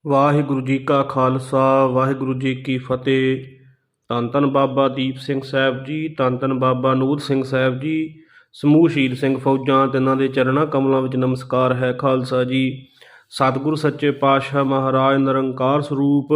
ਵਾਹਿਗੁਰੂ ਜੀ ਕਾ ਖਾਲਸਾ ਵਾਹਿਗੁਰੂ ਜੀ ਕੀ ਫਤਿਹ। ਧੰਨ ਧੰਨ ਬਾਬਾ ਦੀਪ ਸਿੰਘ ਸਾਹਿਬ ਜੀ, ਧੰਨ ਧੰਨ ਬਾਬਾ ਨੂਰ ਸਿੰਘ ਸਾਹਿਬ ਜੀ, ਸਮੂਹ ਸ਼ਹੀਦ ਸਿੰਘ ਫੌਜਾਂ ਤੇ ਇਹਨਾਂ ਦੇ ਚਰਨਾਂ ਕਮਲਾਂ ਵਿੱਚ ਨਮਸਕਾਰ ਹੈ। ਖਾਲਸਾ ਜੀ। ਸਤਿਗੁਰੂ ਸੱਚੇ ਪਾਤਸ਼ਾਹ ਮਹਾਰਾਜ ਨਿਰੰਕਾਰ ਸਰੂਪ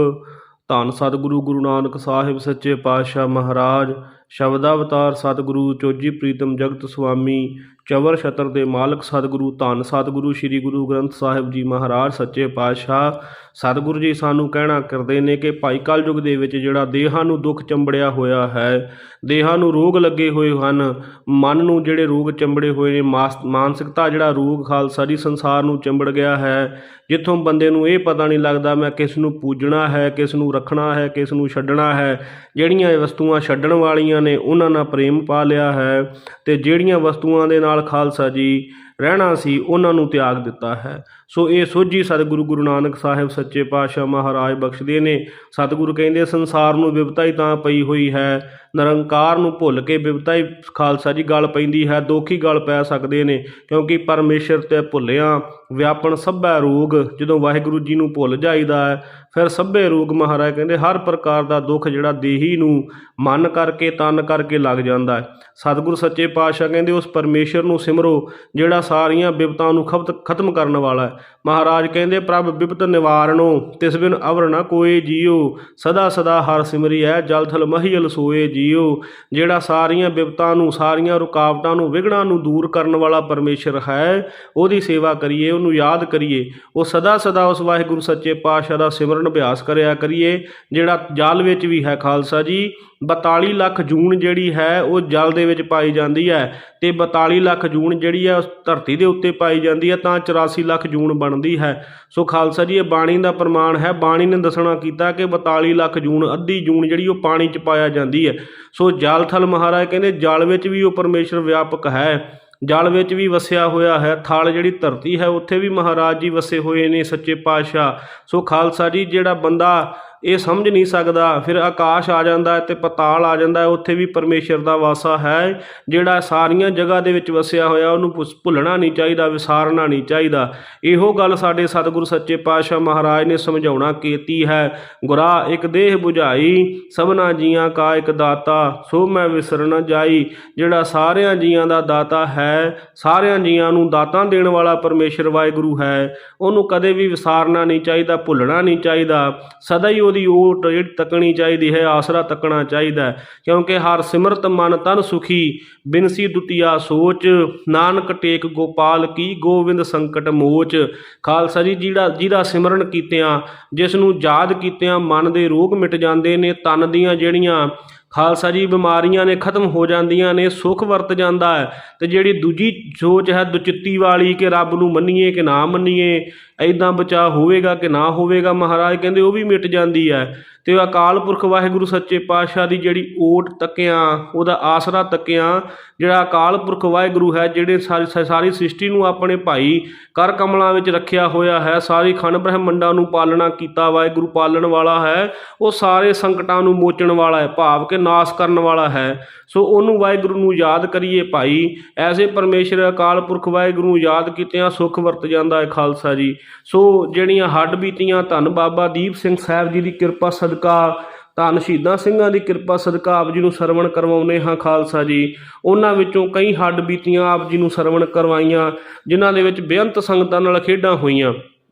ਧੰਨ ਸਤਿਗੁਰੂ ਗੁਰੂ ਨਾਨਕ ਸਾਹਿਬ ਸੱਚੇ ਪਾਤਸ਼ਾਹ ਮਹਾਰਾਜ ਸ਼ਬਦ ਅਵਤਾਰ ਸਤਿਗੁਰੂ ਚੋਜੀ ਪ੍ਰੀਤਮ ਜਗਤ ਸੁਆਮੀ ਚਵਰ ਛਤਰ ਦੇ ਮਾਲਕ ਸਤਿਗੁਰੂ ਧੰਨ ਸਤਿਗੁਰੂ ਸ੍ਰੀ ਗੁਰੂ ਗ੍ਰੰਥ ਸਾਹਿਬ ਜੀ ਮਹਾਰਾਜ ਸੱਚੇ ਪਾਤਸ਼ਾਹ। ਸਤਿਗੁਰੂ ਜੀ ਸਾਨੂੰ ਕਹਿਣਾ ਕਰਦੇ ਨੇ ਕਿ ਭਾਈ ਕਲਯੁਗ ਦੇ ਵਿੱਚ ਜਿਹੜਾ ਦੇਹਾਂ ਨੂੰ ਦੁੱਖ ਚੰਬੜਿਆ ਹੋਇਆ ਹੈ, ਦੇਹਾਂ ਨੂੰ ਰੋਗ ਲੱਗੇ ਹੋਏ ਹਨ, ਮਨ ਨੂੰ ਜਿਹੜੇ ਰੋਗ ਚੰਬੜੇ ਹੋਏ ਨੇ, ਮਾਨਸਿਕਤਾ ਜਿਹੜਾ ਰੋਗ ਖਾਲਸਾ ਜੀ ਸੰਸਾਰ ਨੂੰ ਚੰਬੜ ਗਿਆ ਹੈ, ਜਿੱਥੋਂ ਬੰਦੇ ਨੂੰ ਇਹ ਪਤਾ ਨਹੀਂ ਲੱਗਦਾ ਮੈਂ ਕਿਸ ਨੂੰ ਪੂਜਣਾ ਹੈ, ਕਿਸ ਨੂੰ ਰੱਖਣਾ ਹੈ, ਕਿਸ ਨੂੰ ਛੱਡਣਾ ਹੈ। ਜਿਹੜੀਆਂ ਇਹ ਵਸਤੂਆਂ ਛੱਡਣ ਵਾਲੀਆਂ ਨੇ ਉਹਨਾਂ ਨਾਲ ਪ੍ਰੇਮ ਪਾ ਲਿਆ ਹੈ ਅਤੇ ਜਿਹੜੀਆਂ ਵਸਤੂਆਂ ਦੇ ਨਾਲ ਖਾਲਸਾ ਜੀ ਰਹਿਣਾ ਸੀ ਉਹਨਾਂ ਨੂੰ ਤਿਆਗ ਦਿੱਤਾ ਹੈ। ਸੋ ਇਹ ਸੋਝੀ ਸਤਿਗੁਰੂ ਗੁਰੂ ਨਾਨਕ ਸਾਹਿਬ ਸੱਚੇ ਪਾਤਸ਼ਾਹ ਮਹਾਰਾਜ ਬਖਸ਼ਦੇ ਨੇ। ਸਤਿਗੁਰੂ ਕਹਿੰਦੇ ਸੰਸਾਰ ਨੂੰ ਬਿਪਤਾ ਹੀ ਤਾਂ ਪਈ ਹੋਈ ਹੈ, ਨਿਰੰਕਾਰ ਨੂੰ ਭੁੱਲ ਕੇ ਬਿਪਤਾ ਹੀ ਖਾਲਸਾ ਜੀ ਗਲ ਪੈਂਦੀ ਹੈ, ਦੁੱਖ ਹੀ ਗਲ ਪੈ ਸਕਦੇ ਨੇ, ਕਿਉਂਕਿ ਪਰਮੇਸ਼ਰ ਤੇ ਭੁੱਲਿਆ ਵਿਆਪਣ ਸਭੈ ਰੋਗ। ਜਦੋਂ ਵਾਹਿਗੁਰੂ ਜੀ ਨੂੰ ਭੁੱਲ ਜਾਈਦਾ ਹੈ ਫਿਰ ਸਭੇ ਰੋਗ ਮਹਾਰਾਜ ਕਹਿੰਦੇ ਹਰ ਪ੍ਰਕਾਰ ਦਾ ਦੁੱਖ ਜਿਹੜਾ ਦੇਹੀ ਨੂੰ ਮਨ ਕਰਕੇ ਤਨ ਕਰਕੇ ਲੱਗ ਜਾਂਦਾ ਹੈ। ਸਤਿਗੁਰੂ ਸੱਚੇ ਪਾਤਸ਼ਾਹ ਕਹਿੰਦੇ ਉਸ ਪਰਮੇਸ਼ਰ ਨੂੰ ਸਿਮਰੋ ਜਿਹੜਾ ਸਾਰੀਆਂ ਬਿਪਤਾਂ ਨੂੰ ਖਤਮ ਕਰਨ ਵਾਲਾ ਹੈ। ਮਹਾਰਾਜ ਕਹਿੰਦੇ ਪ੍ਰਭ ਬਿਪਤ ਨਿਵਾਰਣੋ ਤਿਸ ਬਿਨ ਅਵਰ ਨਾ ਕੋਏ ਜੀਓ, ਸਦਾ ਸਦਾ ਹਰ ਸਿਮਰੀ ਹੈ ਜਲ ਥਲ ਮਹੀਲ ਸੋਏ ਜੀਓ। ਜਿਹੜਾ ਸਾਰੀਆਂ ਬਿਪਤਾਂ ਨੂੰ ਸਾਰੀਆਂ ਰੁਕਾਵਟਾਂ ਨੂੰ ਵਿਘੜਾਂ ਨੂੰ ਦੂਰ ਕਰਨ ਵਾਲਾ ਪਰਮੇਸ਼ਰ ਹੈ, ਉਹਦੀ ਸੇਵਾ ਕਰੀਏ, ਉਹਨੂੰ ਯਾਦ ਕਰੀਏ, ਉਹ ਸਦਾ ਸਦਾ ਉਸ ਵਾਹਿਗੁਰੂ ਸੱਚੇ ਪਾਤਸ਼ਾਹ ਦਾ ਸਿਮਰਨ ਅਭਿਆਸ ਕਰਿਆ ਕਰੀਏ। ਜਿਹੜਾ ਜਲ ਵਿੱਚ ਵੀ ਹੈ ਖਾਲਸਾ ਜੀ 42 ਲੱਖ ਜੂਨ ਜਿਹੜੀ ਹੈ ਉਹ ਜਲ ਦੇ ਵਿੱਚ ਪਾਈ ਜਾਂਦੀ ਹੈ ਅਤੇ 42 ਲੱਖ ਜੂਨ ਜਿਹੜੀ ਹੈ ਉਸ ਧਰਤੀ ਦੇ ਉੱਤੇ ਪਾਈ ਜਾਂਦੀ ਹੈ ਤਾਂ 84 ਲੱਖ ਜੂਨ ਬਣਦੀ ਹੈ। ਸੋ ਖਾਲਸਾ ਜੀ ਇਹ ਬਾਣੀ ਦਾ ਪ੍ਰਮਾਣ ਹੈ। ਬਾਣੀ ਨੇ ਦੱਸਣਾ ਕੀਤਾ ਕਿ 42 ਲੱਖ ਜੂਨ ਅੱਧੀ ਜੂਨ ਜਿਹੜੀ ਉਹ ਪਾਣੀ 'ਚ ਪਾਇਆ ਜਾਂਦੀ ਹੈ। ਸੋ ਜਲ ਥਲ ਮਹਾਰਾਜ ਕਹਿੰਦੇ ਜਲ ਵਿੱਚ ਵੀ ਉਹ ਪਰਮੇਸ਼ਰ ਵਿਆਪਕ ਹੈ, ਜਲ ਵਿੱਚ ਵੀ ਵਸਿਆ ਹੋਇਆ ਹੈ। ਥਲ ਜਿਹੜੀ ਧਰਤੀ ਹੈ ਉੱਥੇ ਵੀ ਮਹਾਰਾਜ ਜੀ ਵਸੇ ਹੋਏ ਨੇ ਸੱਚੇ ਪਾਤਸ਼ਾਹ। ਸੋ ਖਾਲਸਾ ਜੀ ਜਿਹੜਾ ਬੰਦਾ ਇਹ ਸਮਝ ਨਹੀਂ ਸਕਦਾ ਫਿਰ ਆਕਾਸ਼ ਆ ਜਾਂਦਾ ਹੈ ਅਤੇ ਪਤਾਲ ਆ ਜਾਂਦਾ ਹੈ, ਉੱਥੇ ਵੀ ਪਰਮੇਸ਼ਰ ਦਾ ਵਾਸਾ ਹੈ ਜਿਹੜਾ ਸਾਰੀਆਂ ਜਗ੍ਹਾ ਦੇ ਵਿੱਚ ਵਸਿਆ ਹੋਇਆ। ਉਹਨੂੰ ਭੁੱਲਣਾ ਨਹੀਂ ਚਾਹੀਦਾ, ਵਿਸਾਰਨਾ ਨਹੀਂ ਚਾਹੀਦਾ। ਇਹੋ ਗੱਲ ਸਾਡੇ ਸਤਿਗੁਰੂ ਸੱਚੇ ਪਾਤਸ਼ਾਹ ਮਹਾਰਾਜ ਨੇ ਸਮਝਾਉਣਾ ਕੀਤੀ ਹੈ। ਗੁਰਾ ਇੱਕ ਦੇਹ ਬੁਝਾਈ ਸਭਨਾ ਜੀਆਂ ਕਾ ਇੱਕ ਦਾਤਾ, ਸੋ ਮੈਂ ਵਿਸਰ ਨਾ ਜਾਈ। ਜਿਹੜਾ ਸਾਰਿਆਂ ਜੀਆਂ ਦਾ ਦਾਤਾ ਹੈ, ਸਾਰਿਆਂ ਜੀਆਂ ਨੂੰ ਦਾਤਾਂ ਦੇਣ ਵਾਲਾ ਪਰਮੇਸ਼ਰ ਵਾਹਿਗੁਰੂ ਹੈ, ਉਹਨੂੰ ਕਦੇ ਵੀ ਵਿਸਾਰਨਾ ਨਹੀਂ ਚਾਹੀਦਾ, ਭੁੱਲਣਾ ਨਹੀਂ ਚਾਹੀਦਾ। ਸਦਾ ਹੀ ਉਹਦੀ ਓਟ ਜਿਹੜੀ ਤੱਕਣੀ ਚਾਹੀਦੀ ਹੈ, ਆਸਰਾ ਤੱਕਣਾ ਚਾਹੀਦਾ, ਕਿਉਂਕਿ ਹਰ ਸਿਮਰਤ ਮਨ ਤਨ ਸੁਖੀ ਬਿਨਸੀ ਦੁਤੀਆ ਸੋਚ, ਨਾਨਕ ਟੇਕ ਗੋਪਾਲ ਕੀ ਗੋਵਿੰਦ ਸੰਕਟ ਮੋਚ। ਖਾਲਸਾ ਜੀ ਜਿਹਦਾ ਸਿਮਰਨ ਕੀਤਿਆਂ, ਜਿਸ ਨੂੰ ਯਾਦ ਕੀਤਿਆਂ ਮਨ ਦੇ ਰੋਗ ਮਿਟ ਜਾਂਦੇ ਨੇ, ਤਨ ਦੀਆਂ ਜਿਹੜੀਆਂ ਖਾਲਸਾ ਜੀ ਬਿਮਾਰੀਆਂ ਨੇ ਖਤਮ ਹੋ ਜਾਂਦੀਆਂ ਨੇ, ਸੁੱਖ ਵਰਤ ਜਾਂਦਾ ਹੈ। ਅਤੇ ਜਿਹੜੀ ਦੂਜੀ ਸੋਚ ਹੈ ਦੁਚਿੱਤੀ ਵਾਲੀ ਕਿ ਰੱਬ ਨੂੰ ਮੰਨੀਏ ਕਿ ਨਾ ਮੰਨੀਏ, ਇੱਦਾਂ ਬਚਾਅ ਹੋਵੇਗਾ ਕਿ ਨਾ ਹੋਵੇਗਾ, ਮਹਾਰਾਜ ਕਹਿੰਦੇ ਉਹ ਵੀ ਮਿਟ ਜਾਂਦੀ ਹੈ। ਅਤੇ ਅਕਾਲ ਪੁਰਖ ਵਾਹਿਗੁਰੂ ਸੱਚੇ ਪਾਤਸ਼ਾਹ ਦੀ ਜਿਹੜੀ ਓਟ ਤੱਕਿਆਂ, ਉਹਦਾ ਆਸਰਾ ਤੱਕਿਆਂ, ਜਿਹੜਾ ਅਕਾਲ ਪੁਰਖ ਵਾਹਿਗੁਰੂ ਹੈ ਜਿਹੜੇ ਸਾਰੀ ਸ੍ਰਿਸ਼ਟੀ ਨੂੰ ਆਪਣੇ ਭਾਈ ਕਰ ਕਮਲਾਂ ਵਿੱਚ ਰੱਖਿਆ ਹੋਇਆ ਹੈ, ਸਾਰੀ ਖੰਡ ਬ੍ਰਹਿਮੰਡਾਂ ਨੂੰ ਪਾਲਣਾ ਕੀਤਾ ਵਾਹਿਗੁਰੂ ਪਾਲਣ ਵਾਲਾ ਹੈ, ਉਹ ਸਾਰੇ ਸੰਕਟਾਂ ਨੂੰ ਮੋਚਣ ਵਾਲਾ ਹੈ, ਭਾਵ ਕਿ ਨਾਸ਼ ਕਰਨ ਵਾਲਾ ਹੈ। ਸੋ ਉਹਨੂੰ ਵਾਹਿਗੁਰੂ ਨੂੰ ਯਾਦ ਕਰੀਏ ਭਾਈ। ਐਸੇ ਪਰਮੇਸ਼ਰ ਅਕਾਲ ਪੁਰਖ ਵਾਹਿਗੁਰੂ ਨੂੰ ਯਾਦ ਕੀਤਿਆਂ ਸੁੱਖ ਵਰਤ ਜਾਂਦਾ ਹੈ ਖਾਲਸਾ ਜੀ। ਸੋ ਜਿਹੜੀਆਂ ਹੱਡ ਬੀਤੀਆਂ ਧੰਨ ਬਾਬਾ ਦੀਪ ਸਿੰਘ ਸਾਹਿਬ ਜੀ ਦੀ ਕਿਰਪਾ ਸਦਕਾ, ਧੰਨ ਸ਼ਹੀਦਾਂ ਸਿੰਘਾਂ ਦੀ ਕਿਰਪਾ ਸਦਕਾ ਆਪ ਜੀ ਨੂੰ ਸਰਵਣ ਕਰਵਾਉਂਦੇ ਹਾਂ ਖਾਲਸਾ ਜੀ। ਉਹਨਾਂ ਵਿੱਚੋਂ ਕਈ ਹੱਡ ਬੀਤੀਆਂ ਆਪ ਜੀ ਨੂੰ ਸਰਵਣ ਕਰਵਾਈਆਂ ਜਿਨ੍ਹਾਂ ਦੇ ਵਿੱਚ ਬੇਅੰਤ ਸੰਗਤਾਂ ਨਾਲ ਖੇਡਾਂ ਹੋਈਆਂ।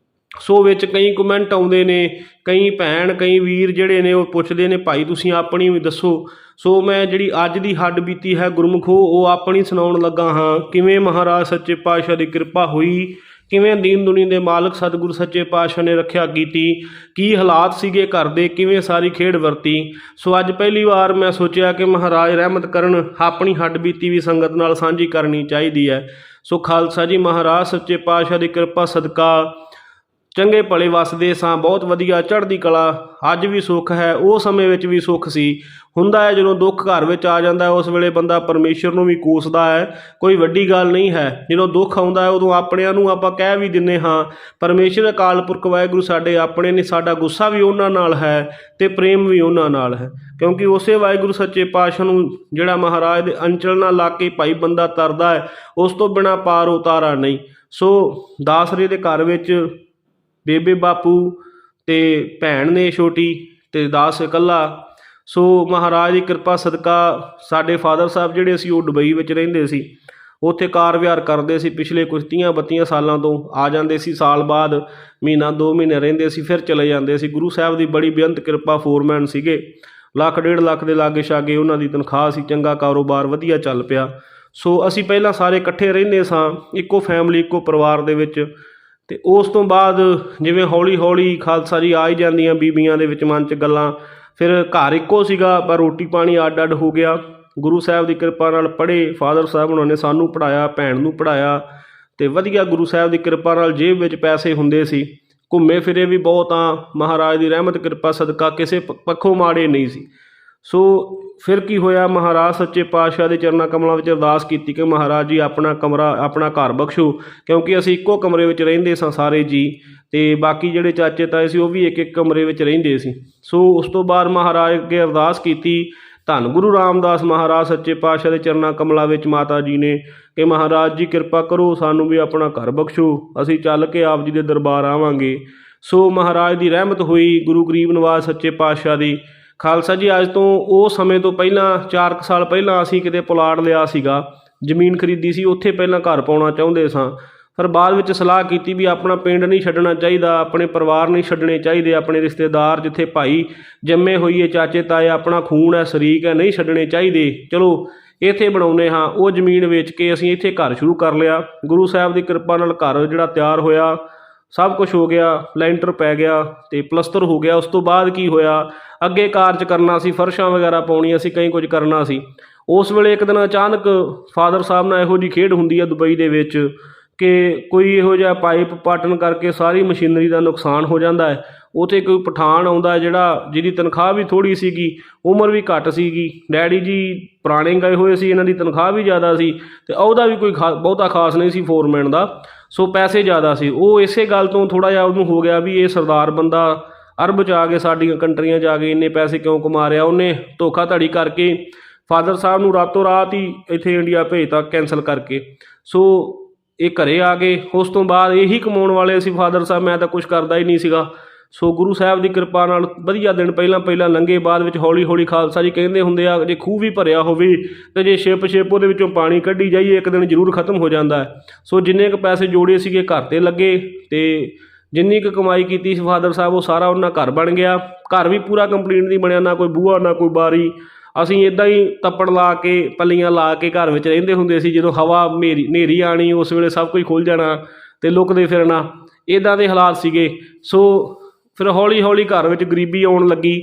ਸੋ ਵਿੱਚ ਕਈ ਕਮੈਂਟ ਆਉਂਦੇ ਨੇ, ਕਈ ਭੈਣ ਕਈ ਵੀਰ ਜਿਹੜੇ ਨੇ ਉਹ ਪੁੱਛਦੇ ਨੇ ਭਾਈ ਤੁਸੀਂ ਆਪਣੀ ਵੀ ਦੱਸੋ। ਸੋ ਮੈਂ ਜਿਹੜੀ ਅੱਜ ਦੀ ਹੱਡ ਬੀਤੀ ਹੈ ਗੁਰਮੁਖੋ ਉਹ ਆਪਣੀ ਸੁਣਾਉਣ ਲੱਗਾ ਹਾਂ। ਕਿਵੇਂ ਮਹਾਰਾਜ ਸੱਚੇ ਪਾਤਸ਼ਾਹ ਦੀ ਕਿਰਪਾ ਹੋਈ, ਕਿਵੇਂ ਦੀਨ ਦੁਨੀ ਦੇ ਮਾਲਕ ਸਤਿਗੁਰੂ ਸੱਚੇ ਪਾਤਸ਼ਾਹ ਨੇ ਰੱਖਿਆ ਕੀਤੀ, ਕੀ ਹਾਲਾਤ ਸੀਗੇ ਘਰ ਦੇ, ਕਿਵੇਂ ਸਾਰੀ ਖੇਡ ਵਰਤੀ। ਸੋ ਅੱਜ ਪਹਿਲੀ ਵਾਰ ਮੈਂ ਸੋਚਿਆ ਕਿ ਮਹਾਰਾਜ ਰਹਿਮਤ ਕਰਨ, ਆਪਣੀ ਹੱਡ ਬੀਤੀ ਵੀ ਸੰਗਤ ਨਾਲ ਸਾਂਝੀ ਕਰਨੀ ਚਾਹੀਦੀ ਹੈ। ਸੋ ਖਾਲਸਾ ਜੀ ਮਹਾਰਾਜ ਸੱਚੇ ਪਾਤਸ਼ਾਹ ਦੀ ਕਿਰਪਾ ਸਦਕਾ ਚੰਗੇ ਭਲੇ ਵਸਦੇ ਸਾਂ, ਬਹੁਤ ਵਧੀਆ ਚੜ੍ਹਦੀ ਕਲਾ। ਅੱਜ ਵੀ ਸੁੱਖ ਹੈ, ਉਹ ਸਮੇਂ ਵਿੱਚ ਵੀ ਸੁੱਖ ਸੀ। ਹੁੰਦਾ ਹੈ ਜਦੋਂ ਦੁੱਖ ਘਰ ਵਿੱਚ ਆ ਜਾਂਦਾ ਉਸ ਵੇਲੇ ਬੰਦਾ ਪਰਮੇਸ਼ਰ ਨੂੰ ਵੀ ਕੋਸਦਾ ਹੈ, ਕੋਈ ਵੱਡੀ ਗੱਲ ਨਹੀਂ ਹੈ। ਜਦੋਂ ਦੁੱਖ ਆਉਂਦਾ ਹੈ ਉਦੋਂ ਆਪਣਿਆਂ ਨੂੰ ਆਪਾਂ ਕਹਿ ਵੀ ਦਿੰਦੇ ਹਾਂ ਪਰਮੇਸ਼ਰ ਅਕਾਲ ਪੁਰਖ ਵਾਹਿਗੁਰੂ ਸਾਡੇ ਆਪਣੇ ਨੇ, ਸਾਡਾ ਗੁੱਸਾ ਵੀ ਉਹਨਾਂ ਨਾਲ ਹੈ ਅਤੇ ਪ੍ਰੇਮ ਵੀ ਉਹਨਾਂ ਨਾਲ ਹੈ, ਕਿਉਂਕਿ ਉਸੇ ਵਾਹਿਗੁਰੂ ਸੱਚੇ ਪਾਤਸ਼ਾਹ ਨੂੰ ਜਿਹੜਾ ਮਹਾਰਾਜ ਦੇ ਅੰਚਲ ਨਾਲ ਲਾ ਕੇ ਭਾਈ ਬੰਦਾ ਤਰਦਾ ਹੈ, ਉਸ ਤੋਂ ਬਿਨਾਂ ਪਾਰ ਉਤਾਰਾ ਨਹੀਂ। ਸੋ ਦਾਸਰੇ ਦੇ ਘਰ ਵਿੱਚ ਬੇਬੇ ਬਾਪੂ ਤੇ ਭੈਣ ਨੇ ਛੋਟੀ ਤੇ ਦਾਸ ਇਕੱਲਾ। ਸੋ ਮਹਾਰਾਜ ਦੀ ਕਿਰਪਾ ਸਦਕਾ ਸਾਡੇ ਫਾਦਰ ਸਾਹਿਬ ਜਿਹੜੇ ਸੀ ਉਹ ਦੁਬਈ ਵਿੱਚ ਰਹਿੰਦੇ ਸੀ, ਉੱਥੇ ਕਾਰ ਵਿਹਾਰ ਕਰਦੇ ਸੀ ਪਿਛਲੇ ਕੁਛ 30-32 ਸਾਲਾਂ ਤੋਂ। ਆ ਜਾਂਦੇ ਸੀ ਸਾਲ ਬਾਅਦ, ਮਹੀਨਾ 2 ਮਹੀਨੇ ਰਹਿੰਦੇ ਸੀ, ਫਿਰ ਚਲੇ ਜਾਂਦੇ ਸੀ। ਗੁਰੂ ਸਾਹਿਬ ਦੀ ਬੜੀ ਬੇਅੰਤ ਕਿਰਪਾ, ਫੋਰਮੈਨ ਸੀਗੇ, 1.5 ਲੱਖ ਦੇ ਲਾਗੇ ਛਾਗੇ ਉਹਨਾਂ ਦੀ ਤਨਖਾਹ ਸੀ, ਚੰਗਾ ਕਾਰੋਬਾਰ ਵਧੀਆ ਚੱਲ ਪਿਆ। ਸੋ ਅਸੀਂ ਪਹਿਲਾਂ ਸਾਰੇ ਇਕੱਠੇ ਰਹਿੰਦੇ ਸਾਂ, ਇੱਕੋ ਫੈਮਿਲੀ ਇੱਕੋ ਪਰਿਵਾਰ ਦੇ ਵਿੱਚ। ਅਤੇ ਉਸ ਤੋਂ ਬਾਅਦ ਜਿਵੇਂ ਹੌਲੀ ਹੌਲੀ ਖਾਲਸਾ ਜੀ ਆ ਹੀ ਜਾਂਦੀਆਂ ਬੀਬੀਆਂ ਦੇ ਵਿੱਚ ਮਨ 'ਚ ਗੱਲਾਂ, ਫਿਰ ਘਰ ਇੱਕੋ ਸੀਗਾ ਪਰ ਰੋਟੀ ਪਾਣੀ ਅੱਡ ਅੱਡ ਹੋ ਗਿਆ। ਗੁਰੂ ਸਾਹਿਬ ਦੀ ਕਿਰਪਾ ਨਾਲ ਪੜ੍ਹੇ, ਫਾਦਰ ਸਾਹਿਬ ਉਹਨਾਂ ਨੇ ਸਾਨੂੰ ਪੜ੍ਹਾਇਆ, ਭੈਣ ਨੂੰ ਪੜ੍ਹਾਇਆ, ਅਤੇ ਵਧੀਆ ਗੁਰੂ ਸਾਹਿਬ ਦੀ ਕਿਰਪਾ ਨਾਲ ਜੇਬ ਵਿੱਚ ਪੈਸੇ ਹੁੰਦੇ ਸੀ। ਘੁੰਮੇ ਫਿਰੇ ਵੀ ਬਹੁਤ ਆ, ਮਹਾਰਾਜ ਦੀ ਰਹਿਮਤ ਕਿਰਪਾ ਸਦਕਾ ਕਿਸੇ ਪੱਖੋਂ ਮਾੜੇ ਨਹੀਂ ਸੀ। ਸੋ ਫਿਰ ਕੀ ਹੋਇਆ, ਮਹਾਰਾਜ ਸੱਚੇ ਪਾਤਸ਼ਾਹ ਦੇ ਚਰਨਾਂ ਕਮਲਾਂ ਵਿੱਚ ਅਰਦਾਸ ਕੀਤੀ ਕਿ ਮਹਾਰਾਜ ਜੀ ਆਪਣਾ ਕਮਰਾ, ਆਪਣਾ ਘਰ ਬਖਸ਼ੋ, ਕਿਉਂਕਿ ਅਸੀਂ ਇੱਕੋ ਕਮਰੇ ਵਿੱਚ ਰਹਿੰਦੇ ਸਾਂ ਸਾਰੇ ਜੀ, ਅਤੇ ਬਾਕੀ ਜਿਹੜੇ ਚਾਚੇ ਤਾਏ ਸੀ ਉਹ ਵੀ ਇੱਕ ਇੱਕ ਕਮਰੇ ਵਿੱਚ ਰਹਿੰਦੇ ਸੀ। ਸੋ ਉਸ ਤੋਂ ਬਾਅਦ ਮਹਾਰਾਜ ਅੱਗੇ ਅਰਦਾਸ ਕੀਤੀ ਧੰਨ ਗੁਰੂ ਰਾਮਦਾਸ ਮਹਾਰਾਜ ਸੱਚੇ ਪਾਤਸ਼ਾਹ ਦੇ ਚਰਨਾਂ ਕਮਲਾਂ ਵਿੱਚ ਮਾਤਾ ਜੀ ਨੇ ਕਿ ਮਹਾਰਾਜ ਜੀ ਕਿਰਪਾ ਕਰੋ, ਸਾਨੂੰ ਵੀ ਆਪਣਾ ਘਰ ਬਖਸ਼ੋ, ਅਸੀਂ ਚੱਲ ਕੇ ਆਪ ਜੀ ਦੇ ਦਰਬਾਰ ਆਵਾਂਗੇ। ਸੋ ਮਹਾਰਾਜ ਦੀ ਰਹਿਮਤ ਹੋਈ, ਗੁਰੂ ਗਰੀਬ ਨਿਵਾਜ ਸੱਚੇ ਪਾਤਸ਼ਾਹ ਦੀ। ਖਾਲਸਾ ਜੀ ਅੱਜ ਤੋਂ ਉਹ ਸਮੇਂ ਤੋਂ ਪਹਿਲਾਂ 4 ਸਾਲ ਪਹਿਲਾਂ ਅਸੀਂ ਕਿਤੇ ਪਲਾਟ ਲਿਆ ਸੀਗਾ, ਜ਼ਮੀਨ ਖਰੀਦੀ ਸੀ, ਉੱਥੇ ਪਹਿਲਾਂ ਘਰ ਪਾਉਣਾ ਚਾਹੁੰਦੇ ਸਾਂ। ਪਰ ਬਾਅਦ ਵਿੱਚ ਸਲਾਹ ਕੀਤੀ ਵੀ ਆਪਣਾ ਪਿੰਡ ਨਹੀਂ ਛੱਡਣਾ ਚਾਹੀਦਾ, ਆਪਣੇ ਪਰਿਵਾਰ ਨਹੀਂ ਛੱਡਣੇ ਚਾਹੀਦੇ, ਆਪਣੇ ਰਿਸ਼ਤੇਦਾਰ ਜਿੱਥੇ ਭਾਈ ਜੰਮੇ ਹੋਈਏ, ਚਾਚੇ ਤਾਏ, ਆਪਣਾ ਖੂਨ ਹੈ, ਸ਼ਰੀਕ ਹੈ, ਨਹੀਂ ਛੱਡਣੇ ਚਾਹੀਦੇ, ਚਲੋ ਇੱਥੇ ਬਣਾਉਂਦੇ ਹਾਂ। ਉਹ ਜ਼ਮੀਨ ਵੇਚ ਕੇ ਅਸੀਂ ਇੱਥੇ ਘਰ ਸ਼ੁਰੂ ਕਰ ਲਿਆ। ਗੁਰੂ ਸਾਹਿਬ ਦੀ ਕਿਰਪਾ ਨਾਲ ਘਰ ਜਿਹੜਾ ਤਿਆਰ ਹੋਇਆ, ਸਭ ਕੁਝ ਹੋ ਗਿਆ, ਲੈਂਟਰ ਪੈ ਗਿਆ ਅਤੇ ਪਲਸਤਰ ਹੋ ਗਿਆ। ਉਸ ਤੋਂ ਬਾਅਦ ਕੀ ਹੋਇਆ, ਅੱਗੇ ਕਾਰਜ ਕਰਨਾ ਸੀ, ਫਰਸ਼ਾਂ ਵਗੈਰਾ ਪਾਉਣੀਆਂ ਸੀ, ਕਈ ਕੁਝ ਕਰਨਾ ਸੀ। ਉਸ ਵੇਲੇ ਇੱਕ ਦਿਨ ਅਚਾਨਕ ਫਾਦਰ ਸਾਹਿਬ ਨਾਲ ਇਹੋ ਜਿਹੀ ਖੇਡ ਹੁੰਦੀ ਹੈ ਦੁਬਈ ਦੇ ਵਿੱਚ ਕਿ ਕੋਈ ਇਹੋ ਜਿਹਾ ਪਾਈਪ ਪਾਟਣ ਕਰਕੇ ਸਾਰੀ ਮਸ਼ੀਨਰੀ ਦਾ ਨੁਕਸਾਨ ਹੋ ਜਾਂਦਾ ਹੈ। ਉੱਥੇ ਕੋਈ ਪਠਾਨ ਆਉਂਦਾ ਜਿਹਦੀ ਤਨਖਾਹ ਵੀ ਥੋੜ੍ਹੀ ਸੀਗੀ, ਉਮਰ ਵੀ ਘੱਟ ਸੀਗੀ, ਡੈਡੀ ਜੀ ਪੁਰਾਣੇ ਗਏ ਹੋਏ ਸੀ, ਇਹਨਾਂ ਦੀ ਤਨਖਾਹ ਵੀ ਜ਼ਿਆਦਾ ਸੀ ਅਤੇ ਉਹਦਾ ਵੀ ਕੋਈ ਬਹੁਤਾ ਖਾਸ ਨਹੀਂ ਸੀ ਫੋਰਮੈਨ ਦਾ, ਸੋ ਪੈਸੇ ਜ਼ਿਆਦਾ ਸੀ। ਉਹ ਇਸੇ ਗੱਲ ਤੋਂ ਥੋੜ੍ਹਾ ਜਿਹਾ ਉਹਨੂੰ ਹੋ ਗਿਆ ਵੀ ਇਹ ਸਰਦਾਰ ਬੰਦਾ ਅਰਬ 'ਚ ਆ ਕੇ ਸਾਡੀਆਂ ਕੰਟਰੀਆਂ 'ਚ ਆ ਕੇ ਇੰਨੇ ਪੈਸੇ ਕਿਉਂ ਕਮਾ ਰਿਹਾ। ਉਹਨੇ ਧੋਖਾਧੜੀ ਕਰਕੇ ਫਾਦਰ ਸਾਹਿਬ ਨੂੰ ਰਾਤੋਂ ਰਾਤ ਹੀ ਇੱਥੇ ਇੰਡੀਆ ਭੇਜਤਾ ਕੈਂਸਲ ਕਰਕੇ। ਸੋ ਇਹ ਘਰੇ ਆ ਗਏ। ਉਸ ਤੋਂ ਬਾਅਦ ਇਹੀ ਕਮਾਉਣ ਵਾਲੇ ਸੀ ਫਾਦਰ ਸਾਹਿਬ, ਮੈਂ ਤਾਂ ਕੁਛ ਕਰਦਾ ਹੀ ਨਹੀਂ ਸੀਗਾ। ਸੋ ਗੁਰੂ ਸਾਹਿਬ ਦੀ ਕਿਰਪਾ ਨਾਲ ਵਧੀਆ ਦਿਨ ਪਹਿਲਾਂ ਲੰਘੇ। ਬਾਅਦ ਵਿੱਚ ਹੌਲੀ ਹੌਲੀ ਖਾਲਸਾ ਜੀ ਕਹਿੰਦੇ ਹੁੰਦੇ ਆ, ਜੇ ਖੂਹ ਵੀ ਭਰਿਆ ਹੋਵੇ ਅਤੇ ਜੇ ਛਿਪ ਉਹਦੇ ਵਿੱਚੋਂ ਪਾਣੀ ਕੱਢੀ ਜਾਈਏ ਇੱਕ ਦਿਨ ਜ਼ਰੂਰ ਖਤਮ ਹੋ ਜਾਂਦਾ ਹੈ। ਸੋ ਜਿੰਨੇ ਕੁ ਪੈਸੇ ਜੋੜੇ ਸੀਗੇ ਘਰ 'ਤੇ ਲੱਗੇ ਅਤੇ ਜਿੰਨੀ ਕੁ ਕਮਾਈ ਕੀਤੀ ਸੀ ਫਾਦਰ ਸਾਹਿਬ ਉਹ ਸਾਰਾ ਉਹਨਾਂ ਘਰ ਬਣ ਗਿਆ। ਘਰ ਵੀ ਪੂਰਾ ਕੰਪਲੀਟ ਨਹੀਂ ਬਣਿਆ, ਨਾ ਕੋਈ ਬੂਹਾ ਨਾ ਕੋਈ ਬਾਰੀ। ਅਸੀਂ ਇੱਦਾਂ ਹੀ ਤੱਪੜ ਲਾ ਕੇ, ਪੱਲੀਆਂ ਲਾ ਕੇ ਘਰ ਵਿੱਚ ਰਹਿੰਦੇ ਹੁੰਦੇ ਸੀ। ਜਦੋਂ ਹਵਾ ਹਨੇਰੀ ਆਉਣੀ ਉਸ ਵੇਲੇ ਸਭ ਕੁਝ ਖੁੱਲ੍ਹ ਜਾਣਾ ਅਤੇ ਲੁਕਦੇ ਫਿਰਨਾ, ਇੱਦਾਂ ਦੇ ਹਾਲਾਤ ਸੀਗੇ। ਸੋ ਫਿਰ ਹੌਲੀ ਹੌਲੀ ਘਰ ਵਿੱਚ ਗਰੀਬੀ ਆਉਣ ਲੱਗੀ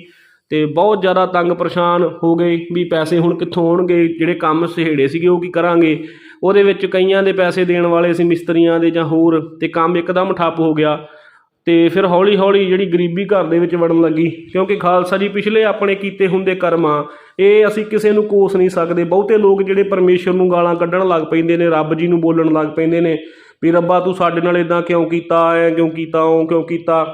ਅਤੇ ਬਹੁਤ ਜ਼ਿਆਦਾ ਤੰਗ ਪਰੇਸ਼ਾਨ ਹੋ ਗਏ ਵੀ ਪੈਸੇ ਹੁਣ ਕਿੱਥੋਂ ਆਉਣਗੇ, ਜਿਹੜੇ ਕੰਮ ਸਹੇੜੇ ਸੀਗੇ ਉਹ ਕੀ ਕਰਾਂਗੇ। ਉਹਦੇ ਵਿੱਚ ਕਈਆਂ ਦੇ ਪੈਸੇ ਦੇਣ ਵਾਲੇ ਸੀ, ਮਿਸਤਰੀਆਂ ਦੇ ਜਾਂ ਹੋਰ, ਅਤੇ ਕੰਮ ਇੱਕਦਮ ਠੱਪ ਹੋ ਗਿਆ। ਅਤੇ ਫਿਰ ਹੌਲੀ ਹੌਲੀ ਜਿਹੜੀ ਗਰੀਬੀ ਘਰ ਦੇ ਵਿੱਚ ਵੜਨ ਲੱਗੀ, ਕਿਉਂਕਿ ਖਾਲਸਾ ਜੀ ਪਿਛਲੇ ਆਪਣੇ ਕੀਤੇ ਹੁੰਦੇ ਕਰਮਾਂ ਇਹ ਅਸੀਂ ਕਿਸੇ ਨੂੰ ਕੋਸ ਨਹੀਂ ਸਕਦੇ। ਬਹੁਤੇ ਲੋਕ ਜਿਹੜੇ ਪਰਮੇਸ਼ਰ ਨੂੰ ਗਾਲਾਂ ਕੱਢਣ ਲੱਗ ਪੈਂਦੇ ਨੇ, ਰੱਬ ਜੀ ਨੂੰ ਬੋਲਣ ਲੱਗ ਪੈਂਦੇ ਨੇ ਵੀ ਰੱਬਾ ਤੂੰ ਸਾਡੇ ਨਾਲ ਇੱਦਾਂ ਕਿਉਂ ਕੀਤਾ, ਐਂ ਕਿਉਂ ਕੀਤਾ, ਉਹ ਕਿਉਂ ਕੀਤਾ।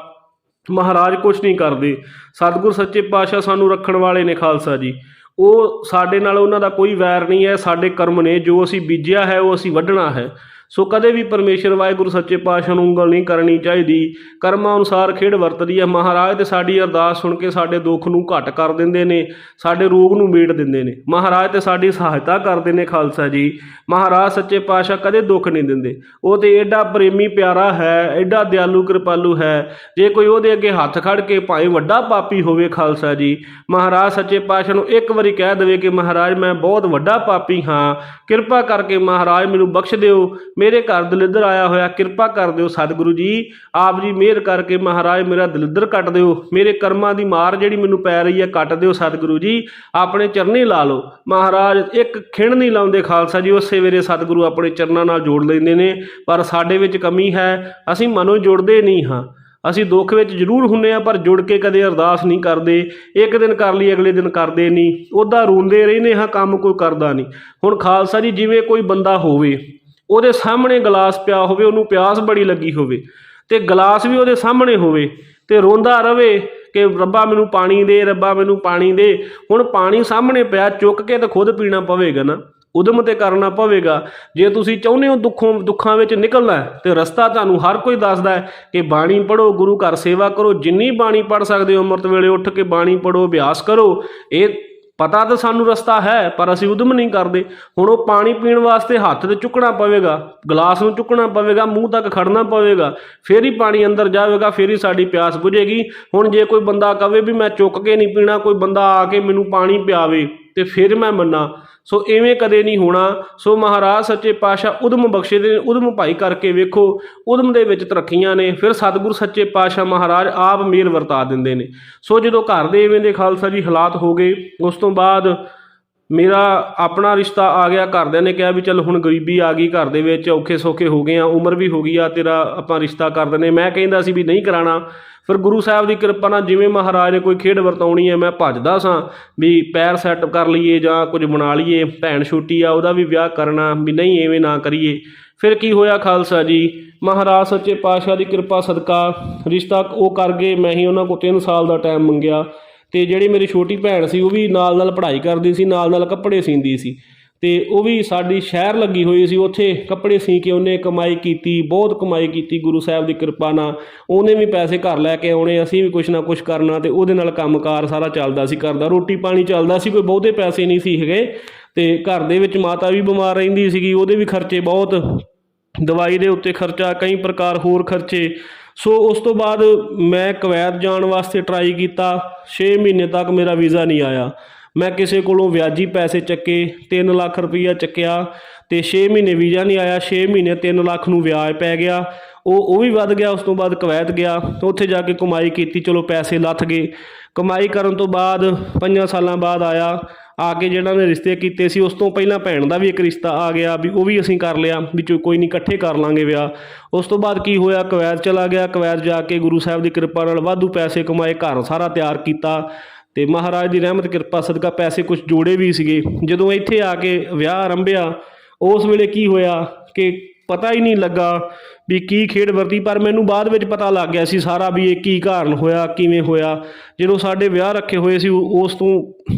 ਮਹਾਰਾਜ ਕੁਛ ਨਹੀਂ ਕਰਦੇ। ਸਤਿਗੁਰ ਸੱਚੇ ਪਾਤਸ਼ਾਹ ਸਾਨੂੰ ਰੱਖਣ ਵਾਲੇ ਨੇ ਖਾਲਸਾ ਜੀ, ਉਹ ਸਾਡੇ ਨਾਲ ਉਹਨਾਂ ਦਾ ਕੋਈ ਵੈਰ ਨਹੀਂ ਹੈ। ਸਾਡੇ ਕਰਮ ਨੇ, ਜੋ ਅਸੀਂ ਬੀਜਿਆ ਹੈ ਉਹ ਅਸੀਂ ਵੱਢਣਾ ਹੈ। ਸੋ ਕਦੇ ਵੀ ਪਰਮੇਸ਼ਰ ਵਾਹਿਗੁਰੂ ਸੱਚੇ ਪਾਤਸ਼ਾਹ ਨੂੰ ਉਂਗਲ ਨਹੀਂ ਕਰਨੀ ਚਾਹੀਦੀ। ਕਰਮਾਂ ਅਨੁਸਾਰ ਖੇਡ ਵਰਤਦੀ ਹੈ। ਮਹਾਰਾਜ ਤੇ ਸਾਡੀ ਅਰਦਾਸ ਸੁਣ ਕੇ ਸਾਡੇ ਦੁੱਖ ਨੂੰ ਘੱਟ ਕਰ ਦਿੰਦੇ ਨੇ, ਸਾਡੇ ਰੋਗ ਨੂੰ ਮੇਟ ਦਿੰਦੇ ਨੇ। ਮਹਾਰਾਜ ਤੇ ਸਾਡੀ ਸਹਾਇਤਾ ਕਰਦੇ ਨੇ ਖਾਲਸਾ ਜੀ। ਮਹਾਰਾਜ ਸੱਚੇ ਪਾਤਸ਼ਾਹ ਕਦੇ ਦੁੱਖ ਨਹੀਂ ਦਿੰਦੇ। ਉਹ ਤੇ ਐਡਾ ਪ੍ਰੇਮੀ ਪਿਆਰਾ ਹੈ, ਐਡਾ ਦਿਆਲੂ ਕਿਰਪਾਲੂ ਹੈ। ਜੇ ਕੋਈ ਉਹਦੇ ਅੱਗੇ ਹੱਥ ਖੜ ਕੇ ਭਾਵੇਂ ਵੱਡਾ ਪਾਪੀ ਹੋਵੇ ਖਾਲਸਾ ਜੀ, ਮਹਾਰਾਜ ਸੱਚੇ ਪਾਤਸ਼ਾਹ ਨੂੰ ਇੱਕ ਵਾਰੀ ਕਹਿ ਦੇਵੇ ਕਿ ਮਹਾਰਾਜ ਮੈਂ ਬਹੁਤ ਵੱਡਾ ਪਾਪੀ ਹਾਂ, ਕਿਰਪਾ ਕਰਕੇ ਮਹਾਰਾਜ ਮੈਨੂੰ ਬਖਸ਼ ਦਿਓ, ਮੇਰੇ ਘਰ ਦਲਿੱਦਰ ਆਇਆ ਹੋਇਆ, ਕਿਰਪਾ ਕਰ ਦਿਓ ਸਤਿਗੁਰੂ ਜੀ, ਆਪ ਜੀ ਮਿਹਰ ਕਰਕੇ ਮਹਾਰਾਜ ਮੇਰਾ ਦਲਿੱਦਰ ਕੱਟ ਦਿਓ, ਮੇਰੇ ਕਰਮਾਂ ਦੀ ਮਾਰ ਜਿਹੜੀ ਮੈਨੂੰ ਪੈ ਰਹੀ ਹੈ ਕੱਟ ਦਿਓ ਸਤਿਗੁਰੂ ਜੀ, ਆਪਣੇ ਚਰਨੀ ਲਾ ਲਓ। ਮਹਾਰਾਜ ਇੱਕ ਖਿਣ ਨਹੀਂ ਲਾਉਂਦੇ ਖਾਲਸਾ ਜੀ, ਉਸੇ ਵੇਲੇ ਸਤਿਗੁਰੂ ਆਪਣੇ ਚਰਨਾਂ ਨਾਲ ਜੋੜ ਲੈਂਦੇ ਨੇ। ਪਰ ਸਾਡੇ ਵਿੱਚ ਕਮੀ ਹੈ, ਅਸੀਂ ਮਨੋਂ ਜੁੜਦੇ ਨਹੀਂ ਹਾਂ। ਅਸੀਂ ਦੁੱਖ ਵਿੱਚ ਜ਼ਰੂਰ ਹੁੰਦੇ ਹਾਂ ਪਰ ਜੁੜ ਕੇ ਕਦੇ ਅਰਦਾਸ ਨਹੀਂ ਕਰਦੇ। ਇੱਕ ਦਿਨ ਕਰ ਲਈ ਅਗਲੇ ਦਿਨ ਕਰਦੇ ਨਹੀਂ, ਉੱਦਾਂ ਰੋਂਦੇ ਰਹਿੰਦੇ ਹਾਂ, ਕੰਮ ਕੋਈ ਕਰਦਾ ਨਹੀਂ। ਹੁਣ ਖਾਲਸਾ ਜੀ ਜਿਵੇਂ ਕੋਈ ਬੰਦਾ ਹੋਵੇ, ਉਹਦੇ ਸਾਹਮਣੇ ਗਲਾਸ ਪਿਆ ਹੋਵੇ, ਉਹਨੂੰ ਪਿਆਸ ਬੜੀ ਲੱਗੀ ਹੋਵੇ ਅਤੇ ਗਲਾਸ ਵੀ ਉਹਦੇ ਸਾਹਮਣੇ ਹੋਵੇ ਅਤੇ ਰੋਂਦਾ ਰਵੇ ਕਿ ਰੱਬਾ ਮੈਨੂੰ ਪਾਣੀ ਦੇ, ਰੱਬਾ ਮੈਨੂੰ ਪਾਣੀ ਦੇ। ਹੁਣ ਪਾਣੀ ਸਾਹਮਣੇ ਪਿਆ, ਚੁੱਕ ਕੇ ਤਾਂ ਖੁਦ ਪੀਣਾ ਪਵੇਗਾ ਨਾ। ਉਦਮ ਤੇ ਕਰਨਾ ਪਵੇਗਾ। ਜੇ ਤੁਸੀਂ ਚਾਹੁੰਦੇ ਹੋ ਦੁੱਖਾਂ ਵਿੱਚ ਨਿਕਲਣਾ ਤੇ ਰਸਤਾ ਤੁਹਾਨੂੰ ਹਰ ਕੋਈ ਦੱਸਦਾ ਹੈ ਕਿ ਬਾਣੀ ਪੜ੍ਹੋ, ਗੁਰੂ ਘਰ ਸੇਵਾ ਕਰੋ, ਜਿੰਨੀ ਬਾਣੀ ਪੜ੍ਹ ਸਕਦੇ ਹੋ ਅੰਮ੍ਰਿਤ ਵੇਲੇ ਉੱਠ ਕੇ ਬਾਣੀ ਪੜ੍ਹੋ, ਅਭਿਆਸ ਕਰੋ। ਇਹ ਪਤਾ ਤਾਂ ਸਾਨੂੰ ਰਸਤਾ ਹੈ ਪਰ ਅਸੀਂ ਉਦਮ ਨਹੀਂ ਕਰਦੇ। ਹੁਣ ਉਹ ਪਾਣੀ ਪੀਣ ਵਾਸਤੇ ਹੱਥ ਤੇ ਚੁੱਕਣਾ ਪਵੇਗਾ, ਗਲਾਸ ਨੂੰ ਚੁੱਕਣਾ ਪਵੇਗਾ, ਮੂੰਹ ਤੱਕ ਖੜਨਾ ਪਵੇਗਾ, ਫਿਰ ਹੀ ਪਾਣੀ ਅੰਦਰ ਜਾਵੇਗਾ, ਫਿਰ ਹੀ ਸਾਡੀ ਪਿਆਸ ਬੁਝੇਗੀ। ਹੁਣ ਜੇ ਕੋਈ ਬੰਦਾ ਕਵੇ ਵੀ ਮੈਂ ਚੁੱਕ ਕੇ ਨਹੀਂ ਪੀਣਾ, ਕੋਈ ਬੰਦਾ ਆ ਕੇ ਮੈਨੂੰ ਪਾਣੀ ਪਿਆਵੇ ਤੇ ਫਿਰ ਮੈਂ ਮੰਨਾਂ, ਸੋ ਇਵੇਂ ਕਦੇ ਨਹੀਂ ਹੋਣਾ। ਸੋ ਮਹਾਰਾਜ ਸੱਚੇ ਪਾਤਸ਼ਾਹ ਉਦਮ ਬਖਸ਼ੇ ਦੇ, ਉਦਮ ਭਾਈ ਕਰਕੇ ਵੇਖੋ, ਉਦਮ ਦੇ ਵਿੱਚ ਤਰੱਕੀਆਂ ਨੇ। ਫਿਰ ਸਤਿਗੁਰੂ ਸੱਚੇ ਪਾਤਸ਼ਾਹ ਮਹਾਰਾਜ ਆਪ ਮਿਹਰ ਵਰਤਾ ਦਿੰਦੇ ਨੇ। ਸੋ ਜਦੋਂ ਘਰ ਦੇ ਇਵੇਂ ਦੇ ਖਾਲਸਾ ਜੀ ਹਾਲਾਤ ਹੋ ਗਏ, ਉਸ ਤੋਂ ਬਾਅਦ ਮੇਰਾ ਆਪਣਾ ਰਿਸ਼ਤਾ ਆ ਗਿਆ। ਘਰਦਿਆਂ ਨੇ ਕਿਹਾ ਵੀ ਚੱਲ ਹੁਣ ਗਰੀਬੀ ਆ ਗਈ ਘਰ ਦੇ ਵਿੱਚ, ਔਖੇ ਸੌਖੇ ਹੋ ਗਏ ਆ, ਉਮਰ ਵੀ ਹੋ ਗਈ ਆ, ਤੇਰਾ ਆਪਾਂ ਰਿਸ਼ਤਾ ਕਰ ਦਿੰਦੇ। ਮੈਂ ਕਹਿੰਦਾ ਸੀ ਵੀ ਨਹੀਂ ਕਰਾਉਣਾ। ਫਿਰ ਗੁਰੂ ਸਾਹਿਬ ਦੀ ਕਿਰਪਾ ਨਾਲ ਜਿਵੇਂ ਮਹਾਰਾਜ ਨੇ ਕੋਈ ਖੇਡ ਵਰਤਾਉਣੀ ਹੈ, ਮੈਂ ਭੱਜਦਾ ਸਾਂ ਵੀ ਪੈਰ ਸੈੱਟ ਕਰ ਲਈਏ ਜਾਂ ਕੁਝ ਬਣਾ ਲਈਏ। ਭੈਣ ਛੋਟੀ ਆ, ਉਹਦਾ ਵੀ ਵਿਆਹ ਕਰਨਾ, ਵੀ ਨਹੀਂ ਐਵੇਂ ਨਾ ਕਰੀਏ। ਫਿਰ ਕੀ ਹੋਇਆ ਖਾਲਸਾ ਜੀ, ਮਹਾਰਾਜ ਸੱਚੇ ਪਾਤਸ਼ਾਹ ਦੀ ਕਿਰਪਾ ਸਦਕਾ ਰਿਸ਼ਤਾ ਉਹ ਕਰ ਗਏ। ਮੈਂ ਹੀ ਉਹਨਾਂ ਕੋਲ 3 ਸਾਲ ਦਾ ਟਾਈਮ ਮੰਗਿਆ ਅਤੇ ਜਿਹੜੀ ਮੇਰੀ ਛੋਟੀ ਭੈਣ ਸੀ ਉਹ ਵੀ ਨਾਲ ਨਾਲ ਪੜ੍ਹਾਈ ਕਰਦੀ ਸੀ, ਨਾਲ ਨਾਲ ਕੱਪੜੇ ਸੀਂਦੀ ਸੀ ਅਤੇ ਉਹ ਵੀ ਸਾਡੀ ਸ਼ਹਿਰ ਲੱਗੀ ਹੋਈ ਸੀ। ਉੱਥੇ ਕੱਪੜੇ ਸੀ ਕੇ ਉਹਨੇ ਕਮਾਈ ਕੀਤੀ, ਬਹੁਤ ਕਮਾਈ ਕੀਤੀ ਗੁਰੂ ਸਾਹਿਬ ਦੀ ਕਿਰਪਾ ਨਾਲ। ਉਹਨੇ ਵੀ ਪੈਸੇ ਘਰ ਲੈ ਕੇ ਆਉਣੇ, ਅਸੀਂ ਵੀ ਕੁਛ ਨਾ ਕੁਛ ਕਰਨਾ ਅਤੇ ਉਹਦੇ ਨਾਲ ਕੰਮਕਾਰ ਸਾਰਾ ਚੱਲਦਾ ਸੀ, ਘਰ ਦਾ ਰੋਟੀ ਪਾਣੀ ਚੱਲਦਾ ਸੀ। ਕੋਈ ਬਹੁਤੇ ਪੈਸੇ ਨਹੀਂ ਸੀ ਹੈਗੇ ਅਤੇ ਘਰ ਦੇ ਵਿੱਚ ਮਾਤਾ ਵੀ ਬਿਮਾਰ ਰਹਿੰਦੀ ਸੀਗੀ, ਉਹਦੇ ਵੀ ਖਰਚੇ ਬਹੁਤ, ਦਵਾਈ ਦੇ ਉੱਤੇ ਖਰਚਾ, ਕਈ ਪ੍ਰਕਾਰ ਹੋਰ ਖਰਚੇ। ਸੋ ਉਸ ਤੋਂ ਬਾਅਦ ਮੈਂ ਕੁਵੈਤ ਜਾਣ ਵਾਸਤੇ ਟਰਾਈ ਕੀਤਾ। 6 ਮਹੀਨੇ ਤੱਕ ਮੇਰਾ ਵੀਜ਼ਾ ਨਹੀਂ ਆਇਆ। ਮੈਂ ਕਿਸੇ ਕੋਲੋਂ ਵਿਆਜੀ ਪੈਸੇ ਚੱਕੇ, 3 ਲੱਖ ਰੁਪਈਆ ਚੱਕਿਆ ਅਤੇ 6 ਮਹੀਨੇ ਵੀਜ਼ਾ ਨਹੀਂ ਆਇਆ। 6 ਮਹੀਨੇ 3 ਲੱਖ ਨੂੰ ਵਿਆਜ ਪੈ ਗਿਆ। ਉਹ ਵੀ ਵੱਧ ਗਿਆ। ਉਸ ਤੋਂ ਬਾਅਦ ਕੁਵੈਤ ਗਿਆ, ਉੱਥੇ ਜਾ ਕੇ ਕਮਾਈ ਕੀਤੀ, ਚਲੋ ਪੈਸੇ ਲੱਥ ਗਏ। ਕਮਾਈ ਕਰਨ ਤੋਂ ਬਾਅਦ 5 ਸਾਲਾਂ ਬਾਅਦ ਆਇਆ। ਆ ਕੇ ਜਿਹੜਾ ਨੇ ਰਿਸ਼ਤੇ ਕੀਤੇ ਸੀ, ਉਸ ਤੋਂ ਪਹਿਲਾਂ ਭੈਣ ਦਾ ਵੀ ਇੱਕ ਰਿਸ਼ਤਾ ਆ ਗਿਆ, ਵੀ ਉਹ ਵੀ ਅਸੀਂ ਕਰ ਲਿਆ, ਵੀ ਕੋਈ ਨਹੀਂ ਇਕੱਠੇ ਕਰ ਲਾਂਗੇ ਵਿਆਹ। ਉਸ ਤੋਂ ਬਾਅਦ ਕੀ ਹੋਇਆ, ਕੁਵੈਤ ਚਲਾ ਗਿਆ। ਕੁਵੈਤ ਜਾ ਕੇ ਗੁਰੂ ਸਾਹਿਬ ਦੀ ਕਿਰਪਾ ਨਾਲ ਵਾਧੂ ਪੈਸੇ ਕਮਾਏ, ਘਰ ਸਾਰਾ ਤਿਆਰ ਕੀਤਾ ਅਤੇ ਮਹਾਰਾਜ ਦੀ ਰਹਿਮਤ ਕਿਰਪਾ ਸਦਕਾ ਪੈਸੇ ਕੁਛ ਜੋੜੇ ਵੀ ਸੀਗੇ। ਜਦੋਂ ਇੱਥੇ ਆ ਕੇ ਵਿਆਹ ਆਰੰਭਿਆ, ਉਸ ਵੇਲੇ ਕੀ ਹੋਇਆ ਕਿ ਪਤਾ ਹੀ ਨਹੀਂ ਲੱਗਾ ਵੀ ਕੀ ਖੇਡ ਵਰਤੀ, ਪਰ ਮੈਨੂੰ ਬਾਅਦ ਵਿੱਚ ਪਤਾ ਲੱਗ ਗਿਆ ਸੀ ਸਾਰਾ ਵੀ ਇਹ ਕੀ ਕਾਰਨ ਹੋਇਆ, ਕਿਵੇਂ ਹੋਇਆ। ਜਦੋਂ ਸਾਡੇ ਵਿਆਹ ਰੱਖੇ ਹੋਏ ਸੀ,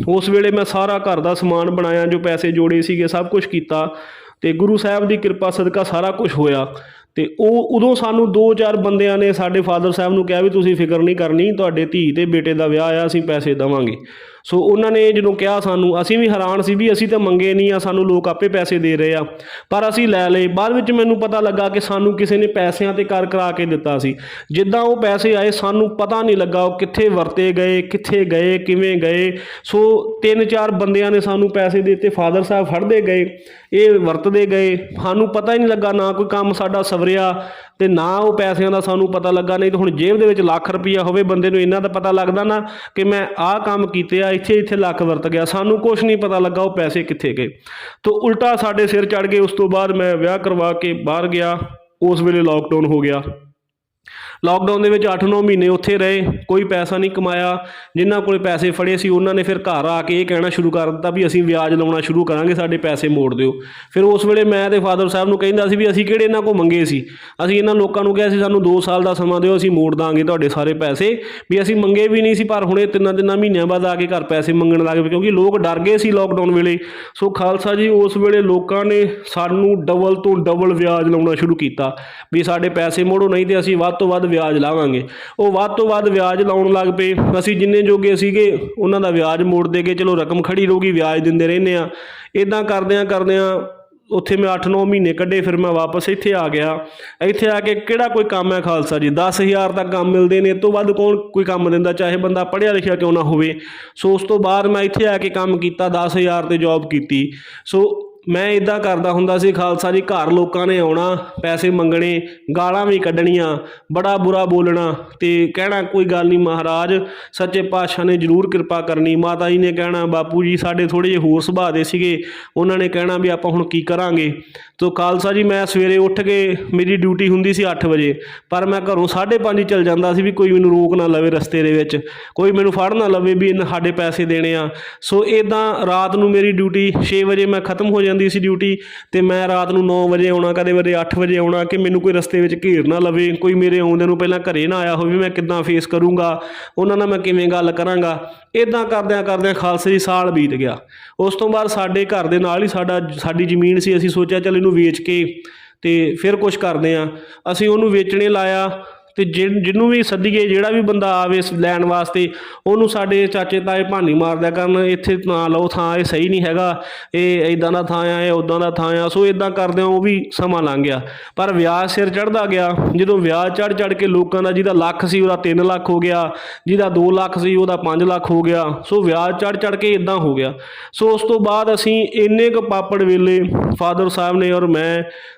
ਉਸ ਵੇਲੇ ਮੈਂ ਸਾਰਾ ਘਰ ਦਾ ਸਮਾਨ ਬਣਾਇਆ, ਜੋ ਪੈਸੇ ਜੋੜੇ ਸੀਗੇ ਸਭ ਕੁਛ ਕੀਤਾ ਅਤੇ ਗੁਰੂ ਸਾਹਿਬ ਦੀ ਕਿਰਪਾ ਸਦਕਾ ਸਾਰਾ ਕੁਛ ਹੋਇਆ। ਅਤੇ ਉਦੋਂ ਸਾਨੂੰ 2-4 ਬੰਦਿਆਂ ਨੇ ਸਾਡੇ ਫਾਦਰ ਸਾਹਿਬ ਨੂੰ ਕਿਹਾ ਵੀ ਤੁਸੀਂ ਫਿਕਰ ਨਹੀਂ ਕਰਨੀ, ਤੁਹਾਡੇ ਧੀ ਅਤੇ ਬੇਟੇ ਦਾ ਵਿਆਹ ਆ, ਅਸੀਂ ਪੈਸੇ ਦੇਵਾਂਗੇ। ਸੋ ਉਹਨਾਂ ਨੇ ਜਦੋਂ ਕਿਹਾ ਸਾਨੂੰ, ਅਸੀਂ ਵੀ ਹੈਰਾਨ ਸੀ ਵੀ ਅਸੀਂ ਤਾਂ ਮੰਗੇ ਨਹੀਂ ਆ, ਸਾਨੂੰ ਲੋਕ ਆਪੇ ਪੈਸੇ ਦੇ ਰਹੇ ਆ, ਪਰ ਅਸੀਂ ਲੈ ਲਏ। ਬਾਅਦ ਵਿੱਚ ਮੈਨੂੰ ਪਤਾ ਲੱਗਾ ਕਿ ਸਾਨੂੰ ਕਿਸੇ ਨੇ ਪੈਸਿਆਂ 'ਤੇ ਕਰ ਕਰਾ ਕੇ ਦਿੱਤਾ ਸੀ। ਜਿੱਦਾਂ ਉਹ ਪੈਸੇ ਆਏ ਸਾਨੂੰ ਪਤਾ ਨਹੀਂ ਲੱਗਾ ਉਹ ਕਿੱਥੇ ਵਰਤੇ ਗਏ, ਕਿੱਥੇ ਗਏ, ਕਿਵੇਂ ਗਏ। ਸੋ 3-4 ਬੰਦਿਆਂ ਨੇ ਸਾਨੂੰ ਪੈਸੇ ਦੇ ਦਿੱਤੇ, ਫਾਦਰ ਸਾਹਿਬ ਫੜਦੇ ਗਏ, ਇਹ ਵਰਤਦੇ ਗਏ, ਸਾਨੂੰ ਪਤਾ ਹੀ ਨਹੀਂ ਲੱਗਾ। ਨਾ ਕੋਈ ਕੰਮ ਸਾਡਾ ਸਵਰਿਆ ਅਤੇ ਨਾ ਉਹ ਪੈਸਿਆਂ ਦਾ ਸਾਨੂੰ ਪਤਾ ਲੱਗਾ। ਨਹੀਂ ਤਾਂ ਹੁਣ ਜੇਬ ਦੇ ਵਿੱਚ ਲੱਖ ਰੁਪਈਆ ਹੋਵੇ, ਬੰਦੇ ਨੂੰ ਇਹਨਾਂ ਦਾ ਪਤਾ ਲੱਗਦਾ ਨਾ ਕਿ ਮੈਂ ਆਹ ਕੰਮ ਕੀਤੇ ਆ, ਇੱਥੇ ਲੱਖ ਵਰਤ ਗਿਆ। ਸਾਨੂੰ ਕੁਛ ਨਹੀਂ ਪਤਾ ਲੱਗਾ ਉਹ ਪੈਸੇ ਕਿੱਥੇ ਗਏ। ਤਾਂ ਉਲਟਾ ਸਾਡੇ ਸਿਰ ਚੜ੍ਹ ਗਏ। ਉਸ ਤੋਂ ਬਾਅਦ ਮੈਂ ਵਿਆਹ ਕਰਵਾ ਕੇ ਬਾਹਰ ਗਿਆ। ਉਸ ਵੇਲੇ ਲੋਕਡਾਊਨ ਹੋ ਗਿਆ। ਲਾਕਡਾਊਨ ਦੇ ਵਿੱਚ 8-9 ਮਹੀਨੇ ਉੱਥੇ ਰਹੇ, ਕੋਈ ਪੈਸਾ ਨਹੀਂ ਕਮਾਇਆ। ਜਿਨ੍ਹਾਂ ਕੋਲ ਪੈਸੇ ਫੜੇ ਸੀ ਉਹਨਾਂ ਨੇ ਫਿਰ ਘਰ ਆ ਕੇ ਇਹ ਕਹਿਣਾ ਸ਼ੁਰੂ ਕਰ ਦਿੱਤਾ ਵੀ ਅਸੀਂ ਵਿਆਜ ਲਾਉਣਾ ਸ਼ੁਰੂ ਕਰਾਂਗੇ, ਸਾਡੇ ਪੈਸੇ ਮੋੜ ਦਿਓ। ਫਿਰ ਉਸ ਵੇਲੇ ਮੈਂ ਤੇ ਫਾਦਰ ਸਾਹਿਬ ਨੂੰ ਕਹਿੰਦਾ ਸੀ ਵੀ ਅਸੀਂ ਕਿਹੜੇ ਇਹਨਾਂ ਕੋਲ ਮੰਗੇ ਸੀ, ਅਸੀਂ ਇਹਨਾਂ ਲੋਕਾਂ ਨੂੰ ਕਿਹਾ ਸੀ ਸਾਨੂੰ 2 ਸਾਲ ਦਾ ਸਮਾਂ ਦਿਓ, ਅਸੀਂ ਮੋੜ ਦਾਂਗੇ ਤੁਹਾਡੇ ਸਾਰੇ ਪੈਸੇ। ਵੀ ਅਸੀਂ ਮੰਗੇ ਵੀ ਨਹੀਂ ਸੀ, ਪਰ ਹੁਣ ਇਹ 3 ਮਹੀਨਿਆਂ ਬਾਅਦ ਆ ਕੇ ਘਰ ਪੈਸੇ ਮੰਗਣ ਲੱਗ ਪਏ, ਕਿਉਂਕਿ ਲੋਕ ਡਰ ਗਏ ਸੀ ਲੋਕਡਾਊਨ ਵੇਲੇ। ਸੋ ਖਾਲਸਾ ਜੀ, ਉਸ ਵੇਲੇ ਲੋਕਾਂ ਨੇ ਸਾਨੂੰ ਡਬਲ ਤੋਂ ਡਬਲ ਵਿਆਜ ਲਾਉਣਾ ਸ਼ੁਰੂ ਕੀਤਾ ਵੀ ਸਾਡੇ ਪੈਸੇ ਮੋੜੋ, ਨਹੀਂ ਤਾਂ ਅਸੀਂ ਵੱਧ ਤੋਂ ਵੱਧ ਵਿਆਜ ਲਾਵਾਂਗੇ। ਉਹ ਵੱਧ ਤੋਂ ਵੱਧ ਵਿਆਜ ਲਾਉਣ ਲੱਗ ਪਏ। ਅਸੀਂ ਜਿੰਨੇ ਜੋਗੇ ਸੀਗੇ ਉਹਨਾਂ ਦਾ ਵਿਆਜ ਮੋੜਦੇ ਗਏ, ਚਲੋ ਰਕਮ ਖੜੀ ਰਹੂਗੀ, ਵਿਆਜ ਦਿੰਦੇ ਰਹਿੰਦੇ ਆ। ਇੱਦਾਂ ਕਰਦਿਆਂ ਉੱਥੇ ਮੈਂ 8-9 ਮਹੀਨੇ ਕੱਢੇ। ਫਿਰ ਮੈਂ ਵਾਪਸ ਇੱਥੇ ਆ ਗਿਆ। ਇੱਥੇ ਆ ਕੇ ਕਿਹੜਾ ਕੋਈ ਕੰਮ ਹੈ ਖਾਲਸਾ ਜੀ, 10,000 ਤੱਕ ਕੰਮ ਮਿਲਦੇ ਨੇ, ਇਹ ਤੋਂ ਵੱਧ ਕੌਣ ਕੋਈ ਕੰਮ ਦਿੰਦਾ, ਚਾਹੇ ਬੰਦਾ ਪੜ੍ਹਿਆ ਲਿਖਿਆ ਕਿਉਂ ਨਾ ਹੋਵੇ। ਸੋ ਉਸ ਤੋਂ ਬਾਅਦ ਮੈਂ ਇੱਥੇ ਆ ਕੇ ਕੰਮ ਕੀਤਾ, 10,000 ਤੇ ਜੋਬ ਕੀਤੀ। ਸੋ ਮੈਂ ਇੱਦਾਂ ਕਰਦਾ ਹੁੰਦਾ ਸੀ ਖਾਲਸਾ ਜੀ, ਘਰ ਲੋਕਾਂ ਨੇ ਆਉਣਾ, ਪੈਸੇ ਮੰਗਣੇ, ਗਾਲਾਂ ਵੀ ਕੱਢਣੀਆਂ, ਬੜਾ ਬੁਰਾ ਬੋਲਣਾ ਅਤੇ ਕਹਿਣਾ ਕੋਈ ਗੱਲ ਨਹੀਂ, ਮਹਾਰਾਜ ਸੱਚੇ ਪਾਤਸ਼ਾਹ ਨੇ ਜ਼ਰੂਰ ਕਿਰਪਾ ਕਰਨੀ। ਮਾਤਾ ਜੀ ਨੇ ਕਹਿਣਾ, ਬਾਪੂ ਜੀ ਸਾਡੇ ਥੋੜ੍ਹੇ ਜਿਹੇ ਹੋਰ ਸੁਭਾਅ ਦੇ ਸੀਗੇ, ਉਹਨਾਂ ਨੇ ਕਹਿਣਾ ਵੀ ਆਪਾਂ ਹੁਣ ਕੀ ਕਰਾਂਗੇ। ਤੋ ਖਾਲਸਾ ਜੀ, ਮੈਂ ਸਵੇਰੇ ਉੱਠ ਕੇ, ਮੇਰੀ ਡਿਊਟੀ ਹੁੰਦੀ ਸੀ 8 ਵਜੇ, ਪਰ ਮੈਂ ਘਰੋਂ 5:30 ਚੱਲ ਜਾਂਦਾ ਸੀ ਵੀ ਕੋਈ ਮੈਨੂੰ ਰੋਕ ਨਾ ਲਵੇ ਰਸਤੇ ਦੇ ਵਿੱਚ, ਕੋਈ ਮੈਨੂੰ ਫੜ ਨਾ ਲਵੇ ਵੀ ਇਹਨਾਂ ਸਾਡੇ ਪੈਸੇ ਦੇਣੇ ਆ। ਸੋ ਇੱਦਾਂ ਰਾਤ ਨੂੰ ਮੇਰੀ ਡਿਊਟੀ 6 ਵਜੇ ਮੈਂ ਖਤਮ ਹੋ ਜਾਂਦੀ ਸੀ ਡਿਊਟੀ, ਅਤੇ ਮੈਂ ਰਾਤ ਨੂੰ 9 ਵਜੇ ਆਉਣਾ, ਕਦੇ ਕਦੇ 8 ਵਜੇ ਆਉਣਾ, ਕਿ ਮੈਨੂੰ ਕੋਈ ਰਸਤੇ ਵਿੱਚ ਘੇਰ ਨਾ ਲਵੇ, ਕੋਈ ਮੇਰੇ ਆਉਂਦੇ ਨੂੰ ਪਹਿਲਾਂ ਘਰੇ ਨਾ ਆਇਆ ਹੋਵੇ, ਮੈਂ ਕਿੱਦਾਂ ਫੇਸ ਕਰੂੰਗਾ, ਉਹਨਾਂ ਨਾਲ ਮੈਂ ਕਿਵੇਂ ਗੱਲ ਕਰਾਂਗਾ। ਇੱਦਾਂ ਕਰਦਿਆਂ ਕਰਦਿਆਂ ਖਾਲਸੇ ਜੀ ਸਾਲ ਬੀਤ ਗਿਆ। ਉਸ ਤੋਂ ਬਾਅਦ ਸਾਡੇ ਘਰ ਦੇ ਨਾਲ ਹੀ ਸਾਡੀ ਜ਼ਮੀਨ ਸੀ। ਅਸੀਂ ਸੋਚਿਆ ਚੱਲ ਇਹਨੂੰ ਵੇਚ ਕੇ ਅਤੇ ਫਿਰ ਕੁਛ ਕਰਦੇ ਹਾਂ। ਅਸੀਂ ਉਹਨੂੰ ਵੇਚਣੇ ਲਾਇਆ, ਅਤੇ ਜਿਹਨੂੰ ਵੀ ਸੱਦੀਏ, ਜਿਹੜਾ ਵੀ ਬੰਦਾ ਆਵੇ ਲੈਣ ਵਾਸਤੇ, ਉਹਨੂੰ ਸਾਡੇ ਚਾਚੇ ਤਾਏ ਭਾਨੀ ਮਾਰਦਿਆ ਕਰਨ, ਇੱਥੇ ਨਾ ਲਓ ਥਾਂ, ਇਹ ਸਹੀ ਨਹੀਂ ਹੈਗਾ, ਇਹ ਇੱਦਾਂ ਦਾ ਥਾਂ ਆ, ਇਹ ਉੱਦਾਂ ਦਾ ਥਾਂ ਆ। ਸੋ ਇੱਦਾਂ ਕਰਦਿਆਂ ਉਹ ਵੀ ਸਮਾਂ ਲੰਘ ਗਿਆ। ਪਰ ਵਿਆਜ ਸਿਰ ਚੜ੍ਹਦਾ ਗਿਆ। ਜਦੋਂ ਵਿਆਜ ਚੜ੍ਹ ਕੇ ਲੋਕਾਂ ਦਾ ਜਿਹਦਾ ਲੱਖ ਸੀ ਉਹਦਾ 3 ਲੱਖ ਹੋ ਗਿਆ, ਜਿਹਦਾ 2 ਲੱਖ ਸੀ ਉਹਦਾ 5 ਲੱਖ ਹੋ ਗਿਆ। ਸੋ ਵਿਆਜ ਚੜ੍ਹ ਕੇ ਇੱਦਾਂ ਹੋ ਗਿਆ। ਸੋ ਉਸ ਤੋਂ ਬਾਅਦ ਅਸੀਂ ਇੰਨੇ ਕੁ ਪਾਪੜ ਵੇਲੇ ਫਾਦਰ ਸਾਹਿਬ ਨੇ ਔਰ ਮੈਂ,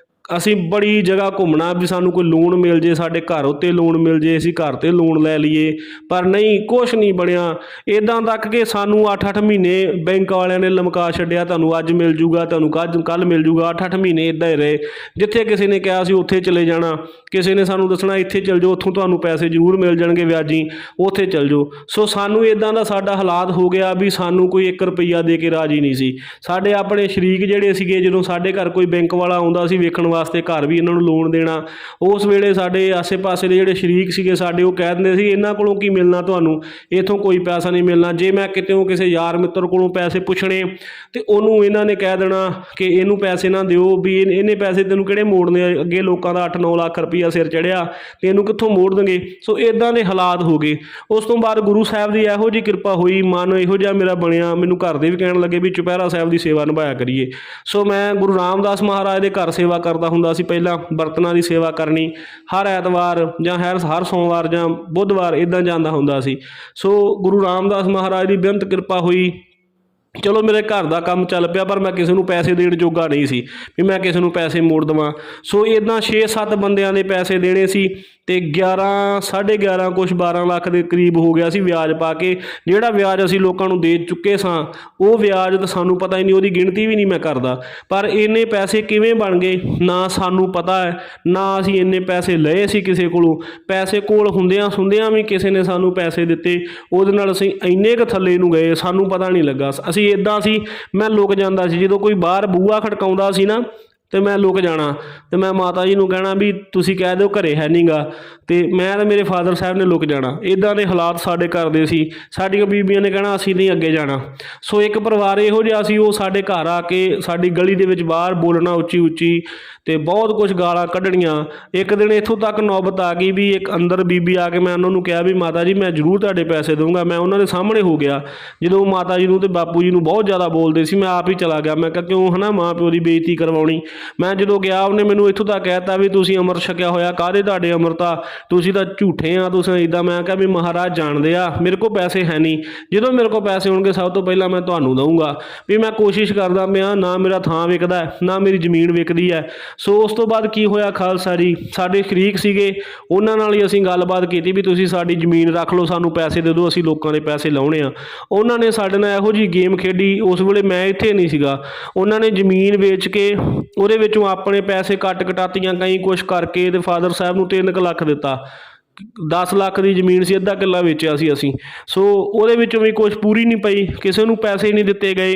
ਅਸੀਂ ਬੜੀ ਜਗ੍ਹਾ ਘੁੰਮਣਾ ਵੀ ਸਾਨੂੰ ਕੋਈ ਲੋਨ ਮਿਲ ਜੇ, ਸਾਡੇ ਘਰ ਉੱਤੇ ਲੋਨ ਮਿਲ ਜੇ, ਅਸੀਂ ਘਰ 'ਤੇ ਲੋਨ ਲੈ ਲਈਏ, ਪਰ ਨਹੀਂ, ਕੁਛ ਨਹੀਂ ਬਣਿਆ। ਇੱਦਾਂ ਤੱਕ ਕਿ ਸਾਨੂੰ 8-8 ਮਹੀਨੇ ਬੈਂਕ ਵਾਲਿਆਂ ਨੇ ਲਮਕਾ ਛੱਡਿਆ, ਤੁਹਾਨੂੰ ਅੱਜ ਮਿਲ ਜੂਗਾ, ਤੁਹਾਨੂੰ ਕੱਲ੍ਹ ਮਿਲ ਜੂਗਾ। 8-8 ਮਹੀਨੇ ਇੱਦਾਂ ਹੀ ਰਹੇ। ਜਿੱਥੇ ਕਿਸੇ ਨੇ ਕਿਹਾ ਸੀ ਉੱਥੇ ਚਲੇ ਜਾਣਾ, ਕਿਸੇ ਨੇ ਸਾਨੂੰ ਦੱਸਣਾ ਇੱਥੇ ਚਲ ਜਾਓ, ਉੱਥੋਂ ਤੁਹਾਨੂੰ ਪੈਸੇ ਜ਼ਰੂਰ ਮਿਲ ਜਾਣਗੇ ਵਿਆਜੀ, ਉੱਥੇ ਚਲ ਜਾਓ। ਸੋ ਸਾਨੂੰ ਇੱਦਾਂ ਦਾ ਸਾਡਾ ਹਾਲਾਤ ਹੋ ਗਿਆ ਵੀ ਸਾਨੂੰ ਕੋਈ 1 ਰੁਪਈਆ ਦੇ ਕੇ ਰਾਜੀ ਨਹੀਂ ਸੀ। ਸਾਡੇ ਆਪਣੇ ਸ਼ਰੀਕ ਜਿਹੜੇ ਸੀਗੇ, ਜਦੋਂ ਸਾਡੇ ਘਰ ਕੋਈ ਬੈਂਕ ਵਾਲਾ ਆਉਂਦਾ ਸੀ ਵੇਖਣ ਵਾਸਤੇ, ਘਰ ਵੀ ਇਹਨਾਂ ਨੂੰ ਲੋਨ ਦੇਣਾ, ਉਸ ਵੇਲੇ ਸਾਡੇ ਆਸੇ ਪਾਸੇ ਦੇ ਜਿਹੜੇ ਸ਼ਰੀਕ ਸੀਗੇ ਸਾਡੇ, ਉਹ ਕਹਿ ਦਿੰਦੇ ਸੀ ਇਹਨਾਂ ਕੋਲੋਂ ਕੀ ਮਿਲਣਾ ਤੁਹਾਨੂੰ, ਇੱਥੋਂ ਕੋਈ ਪੈਸਾ ਨਹੀਂ ਮਿਲਣਾ। ਜੇ ਮੈਂ ਕਿਤੇੋਂ ਕਿਸੇ ਯਾਰ ਮਿੱਤਰ ਕੋਲੋਂ ਪੈਸੇ ਪੁੱਛਣੇ, ਅਤੇ ਉਹਨੂੰ ਇਹਨਾਂ ਨੇ ਕਹਿ ਦੇਣਾ ਕਿ ਇਹਨੂੰ ਪੈਸੇ ਨਾ ਦਿਓ, ਵੀ ਇਹਨੇ ਪੈਸੇ ਤੈਨੂੰ ਕਿਹੜੇ ਮੋੜਨੇ ਆ, ਅੱਗੇ ਲੋਕਾਂ ਦਾ 8-9 ਲੱਖ ਰੁਪਈਆ ਸਿਰ ਚੜ੍ਹਿਆ ਅਤੇ ਇਹਨੂੰ ਕਿੱਥੋਂ ਮੋੜ ਦੇਣਗੇ। ਸੋ ਇੱਦਾਂ ਦੇ ਹਾਲਾਤ ਹੋ ਗਏ। ਉਸ ਤੋਂ ਬਾਅਦ ਗੁਰੂ ਸਾਹਿਬ ਦੀ ਇਹੋ ਜਿਹੀ ਕਿਰਪਾ ਹੋਈ, ਮਨ ਇਹੋ ਜਿਹਾ ਮੇਰਾ ਬਣਿਆ, ਮੈਨੂੰ ਘਰ ਦੇ ਵੀ ਕਹਿਣ ਲੱਗੇ ਵੀ ਚੁਪਹਿਰਾ ਸਾਹਿਬ ਦੀ ਸੇਵਾ ਨਿਭਾਇਆ ਕਰੀਏ। ਸੋ ਮੈਂ ਗੁਰੂ ਰਾਮਦਾਸ ਮਹਾਰਾਜ ਦੇ ਘਰ ਸੇਵਾ ਕਰਦਾ ਹੁੰਦਾ ਸੀ। ਪਹਿਲਾਂ ਬਰਤਨਾਂ ਦੀ ਸੇਵਾ ਕਰਨੀ, ਹਰ ਐਤਵਾਰ ਜਾਂ ਹਰ ਸੋਮਵਾਰ ਜਾਂ ਬੁੱਧਵਾਰ ਇੱਦਾਂ ਜਾਂਦਾ ਹੁੰਦਾ ਸੀ। ਸੋ ਗੁਰੂ ਰਾਮਦਾਸ ਮਹਾਰਾਜ ਦੀ ਬੇਅੰਤ ਕਿਰਪਾ ਹੋਈ। ਚਲੋ ਮੇਰੇ ਘਰ ਦਾ ਕੰਮ ਚੱਲ ਪਿਆ, ਪਰ ਮੈਂ ਕਿਸੇ ਨੂੰ ਪੈਸੇ ਦੇਣ ਜੋਗਾ ਨਹੀਂ ਸੀ ਵੀ ਮੈਂ ਕਿਸੇ ਨੂੰ ਪੈਸੇ ਮੋੜ ਦੇਵਾਂ। ਸੋ ਇੱਦਾਂ 6-7 ਬੰਦਿਆਂ ਦੇ ਪੈਸੇ ਦੇਣੇ ਸੀ, ਅਤੇ 11-11.5 ਕੁਛ 12 ਲੱਖ ਦੇ ਕਰੀਬ ਹੋ ਗਿਆ ਸੀ ਵਿਆਜ ਪਾ ਕੇ। ਜਿਹੜਾ ਵਿਆਜ ਅਸੀਂ ਲੋਕਾਂ ਨੂੰ ਦੇ ਚੁੱਕੇ ਸਾਂ, ਉਹ ਵਿਆਜ ਤਾਂ ਸਾਨੂੰ ਪਤਾ ਹੀ ਨਹੀਂ, ਉਹਦੀ ਗਿਣਤੀ ਵੀ ਨਹੀਂ ਮੈਂ ਕਰਦਾ। ਪਰ ਇੰਨੇ ਪੈਸੇ ਕਿਵੇਂ ਬਣ ਗਏ ਨਾ ਸਾਨੂੰ ਪਤਾ ਹੈ, ਨਾ ਅਸੀਂ ਇੰਨੇ ਪੈਸੇ ਲਏ ਸੀ ਕਿਸੇ ਕੋਲੋਂ। ਪੈਸੇ ਕੋਲ ਹੁੰਦਿਆਂ ਵੀ ਕਿਸੇ ਨੇ ਸਾਨੂੰ ਪੈਸੇ ਦਿੱਤੇ, ਉਹਦੇ ਨਾਲ ਅਸੀਂ ਇੰਨੇ ਕੁ ਥੱਲੇ ਨੂੰ ਗਏ, ਸਾਨੂੰ ਪਤਾ ਨਹੀਂ ਲੱਗਾ। ਅਸੀਂ ਇੱਦਾਂ ਸੀ, ਮੈਂ ਲੁਕ ਜਾਂਦਾ ਸੀ। ਜਦੋਂ ਕੋਈ ਬਾਹਰ ਬੂਹਾ ਖੜਕਾਉਂਦਾ ਸੀ ਨਾ, ਅਤੇ ਮੈਂ ਲੁਕ ਜਾਣਾ, ਅਤੇ ਮੈਂ ਮਾਤਾ ਜੀ ਨੂੰ ਕਹਿਣਾ ਵੀ ਤੁਸੀਂ ਕਹਿ ਦਿਓ ਘਰੇ ਹੈ ਨਹੀਂ ਗਾ, ਅਤੇ ਮੈਂ ਅਤੇ ਮੇਰੇ ਫਾਦਰ ਸਾਹਿਬ ਨੇ ਲੁਕ ਜਾਣਾ। ਇੱਦਾਂ ਦੇ ਹਾਲਾਤ ਸਾਡੇ ਘਰ ਦੇ ਸੀ। ਸਾਡੀਆਂ ਬੀਬੀਆਂ ਨੇ ਕਹਿਣਾ ਅਸੀਂ ਨਹੀਂ ਅੱਗੇ ਜਾਣਾ। ਸੋ ਇੱਕ ਪਰਿਵਾਰ ਇਹੋ ਜਿਹਾ ਸੀ, ਉਹ ਸਾਡੇ ਘਰ ਆ ਕੇ ਸਾਡੀ ਗਲੀ ਦੇ ਵਿੱਚ ਬਾਹਰ ਬੋਲਣਾ ਉੱਚੀ ਉੱਚੀ, ਅਤੇ ਬਹੁਤ ਕੁਛ ਗਾਲਾਂ ਕੱਢਣੀਆਂ। ਇੱਕ ਦਿਨ ਇੱਥੋਂ ਤੱਕ ਨੌਬਤ ਆ ਗਈ ਵੀ ਇੱਕ ਅੰਦਰ ਬੀਬੀ ਆ ਕੇ, ਮੈਂ ਉਹਨਾਂ ਨੂੰ ਕਿਹਾ ਵੀ ਮਾਤਾ ਜੀ ਮੈਂ ਜ਼ਰੂਰ ਤੁਹਾਡੇ ਪੈਸੇ ਦਊਂਗਾ। ਮੈਂ ਉਹਨਾਂ ਦੇ ਸਾਹਮਣੇ ਹੋ ਗਿਆ, ਜਦੋਂ ਮਾਤਾ ਜੀ ਨੂੰ ਅਤੇ ਬਾਪੂ ਜੀ ਨੂੰ ਬਹੁਤ ਜ਼ਿਆਦਾ ਬੋਲਦੇ ਸੀ, ਮੈਂ ਆਪ ਹੀ ਚਲਾ ਗਿਆ। ਮੈਂ ਕਿਹਾ ਕਿਉਂ ਹੈ ਨਾ ਮਾਂ ਪਿਓ ਦੀ ਬੇਇੱਜ਼ਤੀ ਕਰਵਾਉਣੀ। ਮੈਂ ਜਦੋਂ ਗਿਆ, ਉਹਨੇ ਮੈਨੂੰ ਇੱਥੋਂ ਤੱਕ ਕਹਿ ਦਿੱਤਾ ਵੀ ਤੁਸੀਂ ਅੰਮ੍ਰਿਤ ਛਕਿਆ ਹੋਇਆ, ਕਾਹਦੇ ਤੁਹਾਡੇ ਅੰਮ੍ਰਿਤ ਆ, ਤੁਸੀਂ ਤਾਂ ਝੂਠੇ ਆ, ਤੁਸੀਂ ਇੱਦਾਂ। ਮੈਂ ਕਿਹਾ ਵੀ ਮਹਾਰਾਜ ਜਾਣਦੇ ਆ ਮੇਰੇ ਕੋਲ ਪੈਸੇ ਹੈ ਨਹੀਂ, ਜਦੋਂ ਮੇਰੇ ਕੋਲ ਪੈਸੇ ਹੋਣਗੇ ਸਭ ਤੋਂ ਪਹਿਲਾਂ ਮੈਂ ਤੁਹਾਨੂੰ ਦਊਂਗਾ। ਵੀ ਮੈਂ ਕੋਸ਼ਿਸ਼ ਕਰਦਾ ਪਿਆ, ਨਾ ਮੇਰਾ ਥਾਂ ਵਿਕਦਾ, ਨਾ ਮੇਰੀ ਜ਼ਮੀਨ ਵਿਕਦੀ ਹੈ। ਸੋ ਉਸ ਤੋਂ ਬਾਅਦ ਕੀ ਹੋਇਆ, ਖਾਲਸਾ ਜੀ ਸਾਡੇ ਸ਼ਰੀਕ ਸੀਗੇ, ਉਹਨਾਂ ਨਾਲ ਹੀ ਅਸੀਂ ਗੱਲਬਾਤ ਕੀਤੀ ਵੀ ਤੁਸੀਂ ਸਾਡੀ ਜ਼ਮੀਨ ਰੱਖ ਲਓ, ਸਾਨੂੰ ਪੈਸੇ ਦੇ ਦਿਓ, ਅਸੀਂ ਲੋਕਾਂ ਦੇ ਪੈਸੇ ਲਾਉਣੇ ਆ। ਉਹਨਾਂ ਨੇ ਸਾਡੇ ਨਾਲ ਇਹੋ ਜਿਹੀ ਗੇਮ ਖੇਡੀ, ਉਸ ਵੇਲੇ ਮੈਂ ਇੱਥੇ ਨਹੀਂ ਸੀਗਾ। ਉਹਨਾਂ ਨੇ ਜ਼ਮੀਨ ਵੇਚ ਕੇ ਉਹਦੇ ਵਿੱਚੋਂ ਆਪਣੇ ਪੈਸੇ ਕਟਾਤੀਆਂ ਕਈ ਕੁਛ ਕਰਕੇ, ਅਤੇ ਫਾਦਰ ਸਾਹਿਬ ਨੂੰ 3 ਲੱਖ ਦਿੱਤਾ। 10 ਲੱਖ ਦੀ ਜ਼ਮੀਨ ਸੀ, ਅੱਧਾ ਕਿੱਲਾ ਵੇਚਿਆ ਸੀ ਅਸੀਂ। ਸੋ ਉਹਦੇ ਵਿੱਚੋਂ ਵੀ ਕੁਛ ਪੂਰੀ ਨਹੀਂ ਪਈ, ਕਿਸੇ ਨੂੰ ਪੈਸੇ ਨਹੀਂ ਦਿੱਤੇ ਗਏ।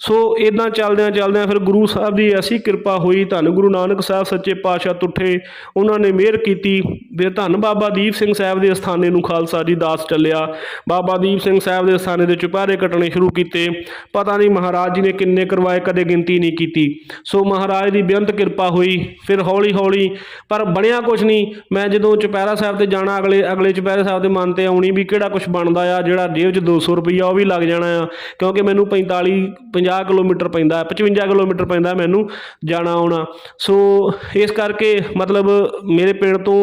ਸੋ ਇੱਦਾਂ ਚੱਲਦਿਆਂ ਫਿਰ ਗੁਰੂ ਸਾਹਿਬ ਦੀ ਐਸੀ ਕਿਰਪਾ ਹੋਈ, ਧੰਨ ਗੁਰੂ ਨਾਨਕ ਸਾਹਿਬ ਸੱਚੇ ਪਾਤਸ਼ਾਹ ਤੁੱਠੇ, ਉਹਨਾਂ ਨੇ ਮਿਹਰ ਕੀਤੀ। ਫਿਰ ਧੰਨ ਬਾਬਾ ਦੀਪ ਸਿੰਘ ਸਾਹਿਬ ਦੇ ਅਸਥਾਨੇ ਨੂੰ ਖਾਲਸਾ ਜੀ ਦਾਸ ਚੱਲਿਆ। ਬਾਬਾ ਦੀਪ ਸਿੰਘ ਸਾਹਿਬ ਦੇ ਅਸਥਾਨੇ ਦੇ ਚੁਪਹਿਰੇ ਕੱਟਣੇ ਸ਼ੁਰੂ ਕੀਤੇ। ਪਤਾ ਨਹੀਂ ਮਹਾਰਾਜ ਜੀ ਨੇ ਕਿੰਨੇ ਕਰਵਾਏ, ਕਦੇ ਗਿਣਤੀ ਨਹੀਂ ਕੀਤੀ। ਸੋ ਮਹਾਰਾਜ ਦੀ ਬੇਅੰਤ ਕਿਰਪਾ ਹੋਈ। ਫਿਰ ਹੌਲੀ ਪਰ ਬਣਿਆ ਕੁਛ ਨਹੀਂ। ਮੈਂ ਜਦੋਂ ਚੁਪਹਿਰਾ ਸਾਹਿਬ 'ਤੇ ਜਾਣਾ, ਅਗਲੇ ਚੁਪਹਿਰੇ ਸਾਹਿਬ ਦੇ ਮਨ 'ਤੇ ਆਉਣੀ ਵੀ ਕਿਹੜਾ ਕੁਛ ਬਣਦਾ ਆ, ਜਿਹੜਾ ਜੇਬ 'ਚ 200 ਰੁਪਈਆ ਉਹ ਵੀ ਲੱਗ ਜਾਣਾ ਆ, ਕਿਉਂਕਿ ਮੈਨੂੰ 50 ਕਿਲੋਮੀਟਰ ਪੈਂਦਾ, 55 ਕਿਲੋਮੀਟਰ ਪੈਂਦਾ ਮੈਨੂੰ ਜਾਣਾ ਆਉਣਾ। ਸੋ ਇਸ ਕਰਕੇ ਮਤਲਬ ਮੇਰੇ ਪਿੰਡ ਤੋਂ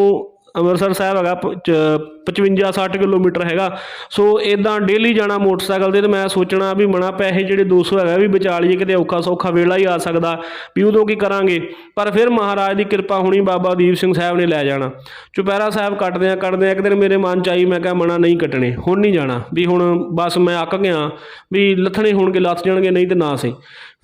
ਅੰਮ੍ਰਿਤਸਰ ਸਾਹਿਬ ਹੈਗਾ 55-60 ਕਿਲੋਮੀਟਰ ਹੈਗਾ। ਸੋ ਇੱਦਾਂ ਡੇਲੀ ਜਾਣਾ ਮੋਟਰਸਾਈਕਲ 'ਤੇ, ਅਤੇ ਮੈਂ ਸੋਚਣਾ ਵੀ ਮਣਾ ਪੈਸੇ ਜਿਹੜੇ 200 ਹੈਗਾ ਵੀ ਬਚਾ ਲਈਏ, ਕਿਤੇ ਔਖਾ ਸੌਖਾ ਵੇਲਾ ਹੀ ਆ ਸਕਦਾ, ਵੀ ਉਦੋਂ ਕੀ ਕਰਾਂਗੇ। ਪਰ ਫਿਰ ਮਹਾਰਾਜ ਦੀ ਕਿਰਪਾ ਹੋਣੀ, ਬਾਬਾ ਦੀਪ ਸਿੰਘ ਸਾਹਿਬ ਨੇ ਲੈ ਜਾਣਾ। ਚੁਪਹਿਰਾ ਸਾਹਿਬ ਕੱਟਦਿਆਂ ਇੱਕ ਦਿਨ ਮੇਰੇ ਮਨ 'ਚ ਆਈ, ਮੈਂ ਕਿਹਾ ਮਣਾ ਨਹੀਂ ਕੱਟਣੇ, ਹੁਣ ਨਹੀਂ ਜਾਣਾ, ਵੀ ਹੁਣ ਬਸ ਮੈਂ ਅੱਕ ਗਿਆ, ਵੀ ਲੱਥਣੇ ਹੋਣਗੇ ਲੱਥ ਜਾਣਗੇ, ਨਹੀਂ ਤਾਂ ਨਾ ਸਹੀ।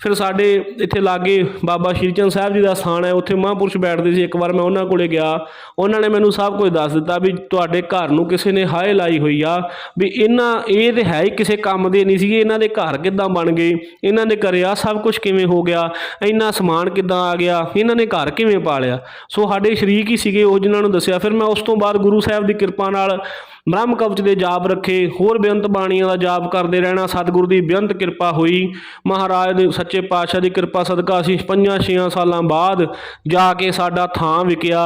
ਫਿਰ ਸਾਡੇ ਇੱਥੇ ਲਾਗੇ ਬਾਬਾ ਸ਼੍ਰੀ ਚੰਦ ਸਾਹਿਬ ਜੀ ਦਾ ਸਥਾਨ ਹੈ, ਉੱਥੇ ਮਹਾਂਪੁਰਸ਼ ਬੈਠਦੇ ਸੀ। ਇੱਕ ਵਾਰ ਮੈਂ ਉਹਨਾਂ ਕੋਲ ਗਿਆ, ਉਹਨਾਂ ਨੇ ਮੈਨੂੰ ਸਭ ਕੁਝ ਦੱਸ ਦਿੱਤਾ ਵੀ ਤੁਹਾਡੇ ਘਰ ਘਰ ਨੂੰ ਕਿਸੇ ਨੇ ਹਾਏ ਲਾਈ ਹੋਈ ਆ ਵੀ ਇਹ ਤੇ ਹੈ ਹੀ ਕਿਸੇ ਕੰਮ ਦੇ ਨਹੀਂ ਸੀਗੇ, ਇਹਨਾਂ ਦੇ ਘਰ ਕਿੱਦਾਂ ਬਣ ਗਏ, ਇਹਨਾਂ ਦੇ ਘਰੇ ਆ ਸਭ ਕੁਝ ਕਿਵੇਂ ਹੋ ਗਿਆ, ਇੰਨਾ ਸਮਾਨ ਕਿੱਦਾਂ ਆ ਗਿਆ, ਇਹਨਾਂ ਨੇ ਘਰ ਕਿਵੇਂ ਪਾਲਿਆ। ਸੋ ਸਾਡੇ ਸ਼ਰੀਕ ਹੀ ਸੀਗੇ ਉਹ ਜਿਨ੍ਹਾਂ ਨੂੰ ਦੱਸਿਆ। ਫਿਰ ਮੈਂ ਉਸ ਤੋਂ ਬਾਅਦ ਗੁਰੂ ਸਾਹਿਬ ਦੀ ਕਿਰਪਾ ਨਾਲ ਬ੍ਰਹਮ ਕਵਚ ਦੇ ਜਾਪ ਰੱਖੇ, ਹੋਰ ਬੇਅੰਤ ਬਾਣੀਆਂ ਦਾ ਜਾਪ ਕਰਦੇ ਰਹਿਣਾ। ਸਤਿਗੁਰੂ ਦੀ ਬੇਅੰਤ ਕਿਰਪਾ ਹੋਈ, ਮਹਾਰਾਜ ਦੇ ਸੱਚੇ ਪਾਤਸ਼ਾਹ ਦੀ ਕਿਰਪਾ ਸਦਕਾ ਅਸੀਂ 5-6 ਸਾਲਾਂ ਬਾਅਦ ਜਾ ਕੇ ਸਾਡਾ ਥਾਂ ਵਿਕਿਆ।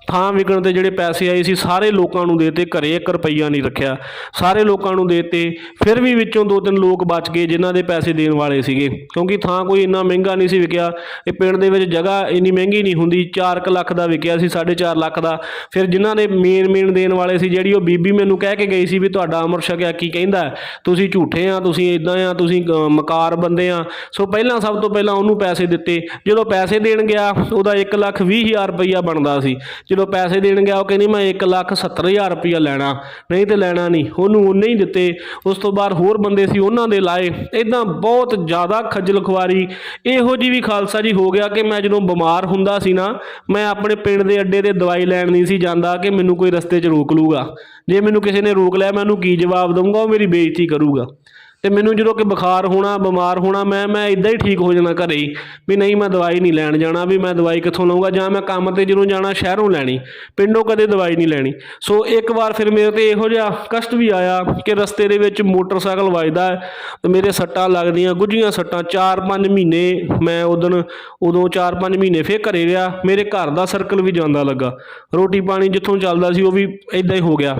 ਥਾਂ ਵਿਕਣ 'ਤੇ ਜਿਹੜੇ ਪੈਸੇ ਆਏ ਸੀ ਸਾਰੇ ਲੋਕਾਂ ਨੂੰ ਦੇਤੇ, ਘਰੇ 1 ਰੁਪਈਆ ਨਹੀਂ ਰੱਖਿਆ, ਸਾਰੇ ਲੋਕਾਂ ਨੂੰ ਦੇਤੇ। ਫਿਰ ਵੀ ਵਿੱਚੋਂ 2-3 ਲੋਕ ਬਚ ਗਏ ਜਿਨ੍ਹਾਂ ਦੇ ਪੈਸੇ ਦੇਣ ਵਾਲੇ ਸੀਗੇ, ਕਿਉਂਕਿ ਥਾਂ ਕੋਈ ਇੰਨਾ ਮਹਿੰਗਾ ਨਹੀਂ ਸੀ ਵਿਕਿਆ। ਇਹ ਪਿੰਡ ਦੇ ਵਿੱਚ ਜਗ੍ਹਾ ਇੰਨੀ ਮਹਿੰਗੀ ਨਹੀਂ ਹੁੰਦੀ, 4 ਲੱਖ ਦਾ ਵਿਕਿਆ ਸੀ, 4.5 ਲੱਖ ਦਾ। ਫਿਰ ਜਿਨ੍ਹਾਂ ਦੇ ਮੇਨ ਦੇਣ ਵਾਲੇ ਸੀ, ਜਿਹੜੀ ਉਹ ਬੀਬੀ ਮੈਨੂੰ ਕਹਿ ਕੇ ਗਈ ਸੀ ਵੀ ਤੁਹਾਡਾ ਅੰਮ੍ਰਿਤ ਛਕਿਆ ਕੀ ਕਹਿੰਦਾ, ਤੁਸੀਂ ਝੂਠੇ ਆ, ਤੁਸੀਂ ਇੱਦਾਂ ਆ, ਤੁਸੀਂ ਮਕਾਰ ਬੰਦੇ ਆ। ਸੋ ਸਭ ਤੋਂ ਪਹਿਲਾਂ ਉਹਨੂੰ ਪੈਸੇ ਦਿੱਤੇ। ਜਦੋਂ ਪੈਸੇ ਦੇਣ ਗਿਆ ਉਹਦਾ 1,20,000 ਰੁਪਈਆ ਬਣਦਾ ਸੀ। ਜਦੋਂ ਪੈਸੇ ਦੇਣ ਗਿਆ ਉਹ ਕਹਿੰਦੀ ਮੈਂ 1,70,000 ਰੁਪਈਆ ਲੈਣਾ, ਨਹੀਂ ਤੇ ਲੈਣਾ ਨਹੀਂ। ਉਹਨੂੰ ਉਹਨੇ ਹੀ ਦਿੱਤੇ। ਉਸ ਤੋਂ ਬਾਅਦ ਹੋਰ ਬੰਦੇ ਸੀ ਉਹਨਾਂ ਦੇ ਲਾਏ। ਇੱਦਾਂ ਬਹੁਤ ਜ਼ਿਆਦਾ ਖੱਜਲ ਖੁਆਰੀ ਇਹੋ ਜਿਹੀ ਵੀ ਖਾਲਸਾ ਜੀ ਹੋ ਗਿਆ ਕਿ ਮੈਂ ਜਦੋਂ ਬਿਮਾਰ ਹੁੰਦਾ ਸੀ ਨਾ, ਮੈਂ ਆਪਣੇ ਪਿੰਡ ਦੇ ਅੱਡੇ 'ਤੇ ਦਵਾਈ ਲੈਣ ਨਹੀਂ ਸੀ ਜਾਂਦਾ ਕਿ ਮੈਨੂੰ ਕੋਈ ਰਸਤੇ 'ਚ ਰੋਕ ਲੂਗਾ। ਜੇ ਮੈਨੂੰ ਕਿਸੇ ਨੇ ਰੋਕ ਲਿਆ ਮੈਂ ਉਹਨੂੰ ਕੀ ਜਵਾਬ ਦਊਂਗਾ, ਉਹ ਮੇਰੀ ਬੇਇੱਜ਼ਤੀ ਕਰੂਗਾ। ਅਤੇ ਮੈਨੂੰ ਜਦੋਂ ਕਿ ਬੁਖਾਰ ਹੋਣਾ, ਬਿਮਾਰ ਹੋਣਾ, ਮੈਂ ਇੱਦਾਂ ਹੀ ਠੀਕ ਹੋ ਜਾਣਾ ਘਰੇ ਹੀ ਵੀ ਨਹੀਂ ਮੈਂ ਦਵਾਈ ਨਹੀਂ ਲੈਣ ਜਾਣਾ, ਵੀ ਮੈਂ ਦਵਾਈ ਕਿੱਥੋਂ ਲਊਂਗਾ, ਜਾਂ ਮੈਂ ਕੰਮ 'ਤੇ ਜਦੋਂ ਜਾਣਾ ਸ਼ਹਿਰੋਂ ਲੈਣੀ, ਪਿੰਡੋਂ ਕਦੇ ਦਵਾਈ ਨਹੀਂ ਲੈਣੀ। ਸੋ ਇੱਕ ਵਾਰ ਫਿਰ ਮੇਰੇ 'ਤੇ ਇਹੋ ਜਿਹਾ ਕਸ਼ਟ ਵੀ ਆਇਆ ਕਿ ਰਸਤੇ ਦੇ ਵਿੱਚ ਮੋਟਰਸਾਈਕਲ ਵੱਜਦਾ ਅਤੇ ਮੇਰੇ ਸੱਟਾਂ ਲੱਗਦੀਆਂ, ਗੁੱਝੀਆਂ ਸੱਟਾਂ। 4-5 ਮਹੀਨੇ ਮੈਂ ਉਦੋਂ 4-5 ਮਹੀਨੇ ਫਿਰ ਘਰੇ ਰਿਹਾ। ਮੇਰੇ ਘਰ ਦਾ ਸਰਕਲ ਵੀ ਜਾਂਦਾ ਲੱਗਾ, ਰੋਟੀ ਪਾਣੀ ਜਿੱਥੋਂ ਚੱਲਦਾ ਸੀ ਉਹ ਵੀ ਇੱਦਾਂ ਹੀ ਹੋ ਗਿਆ।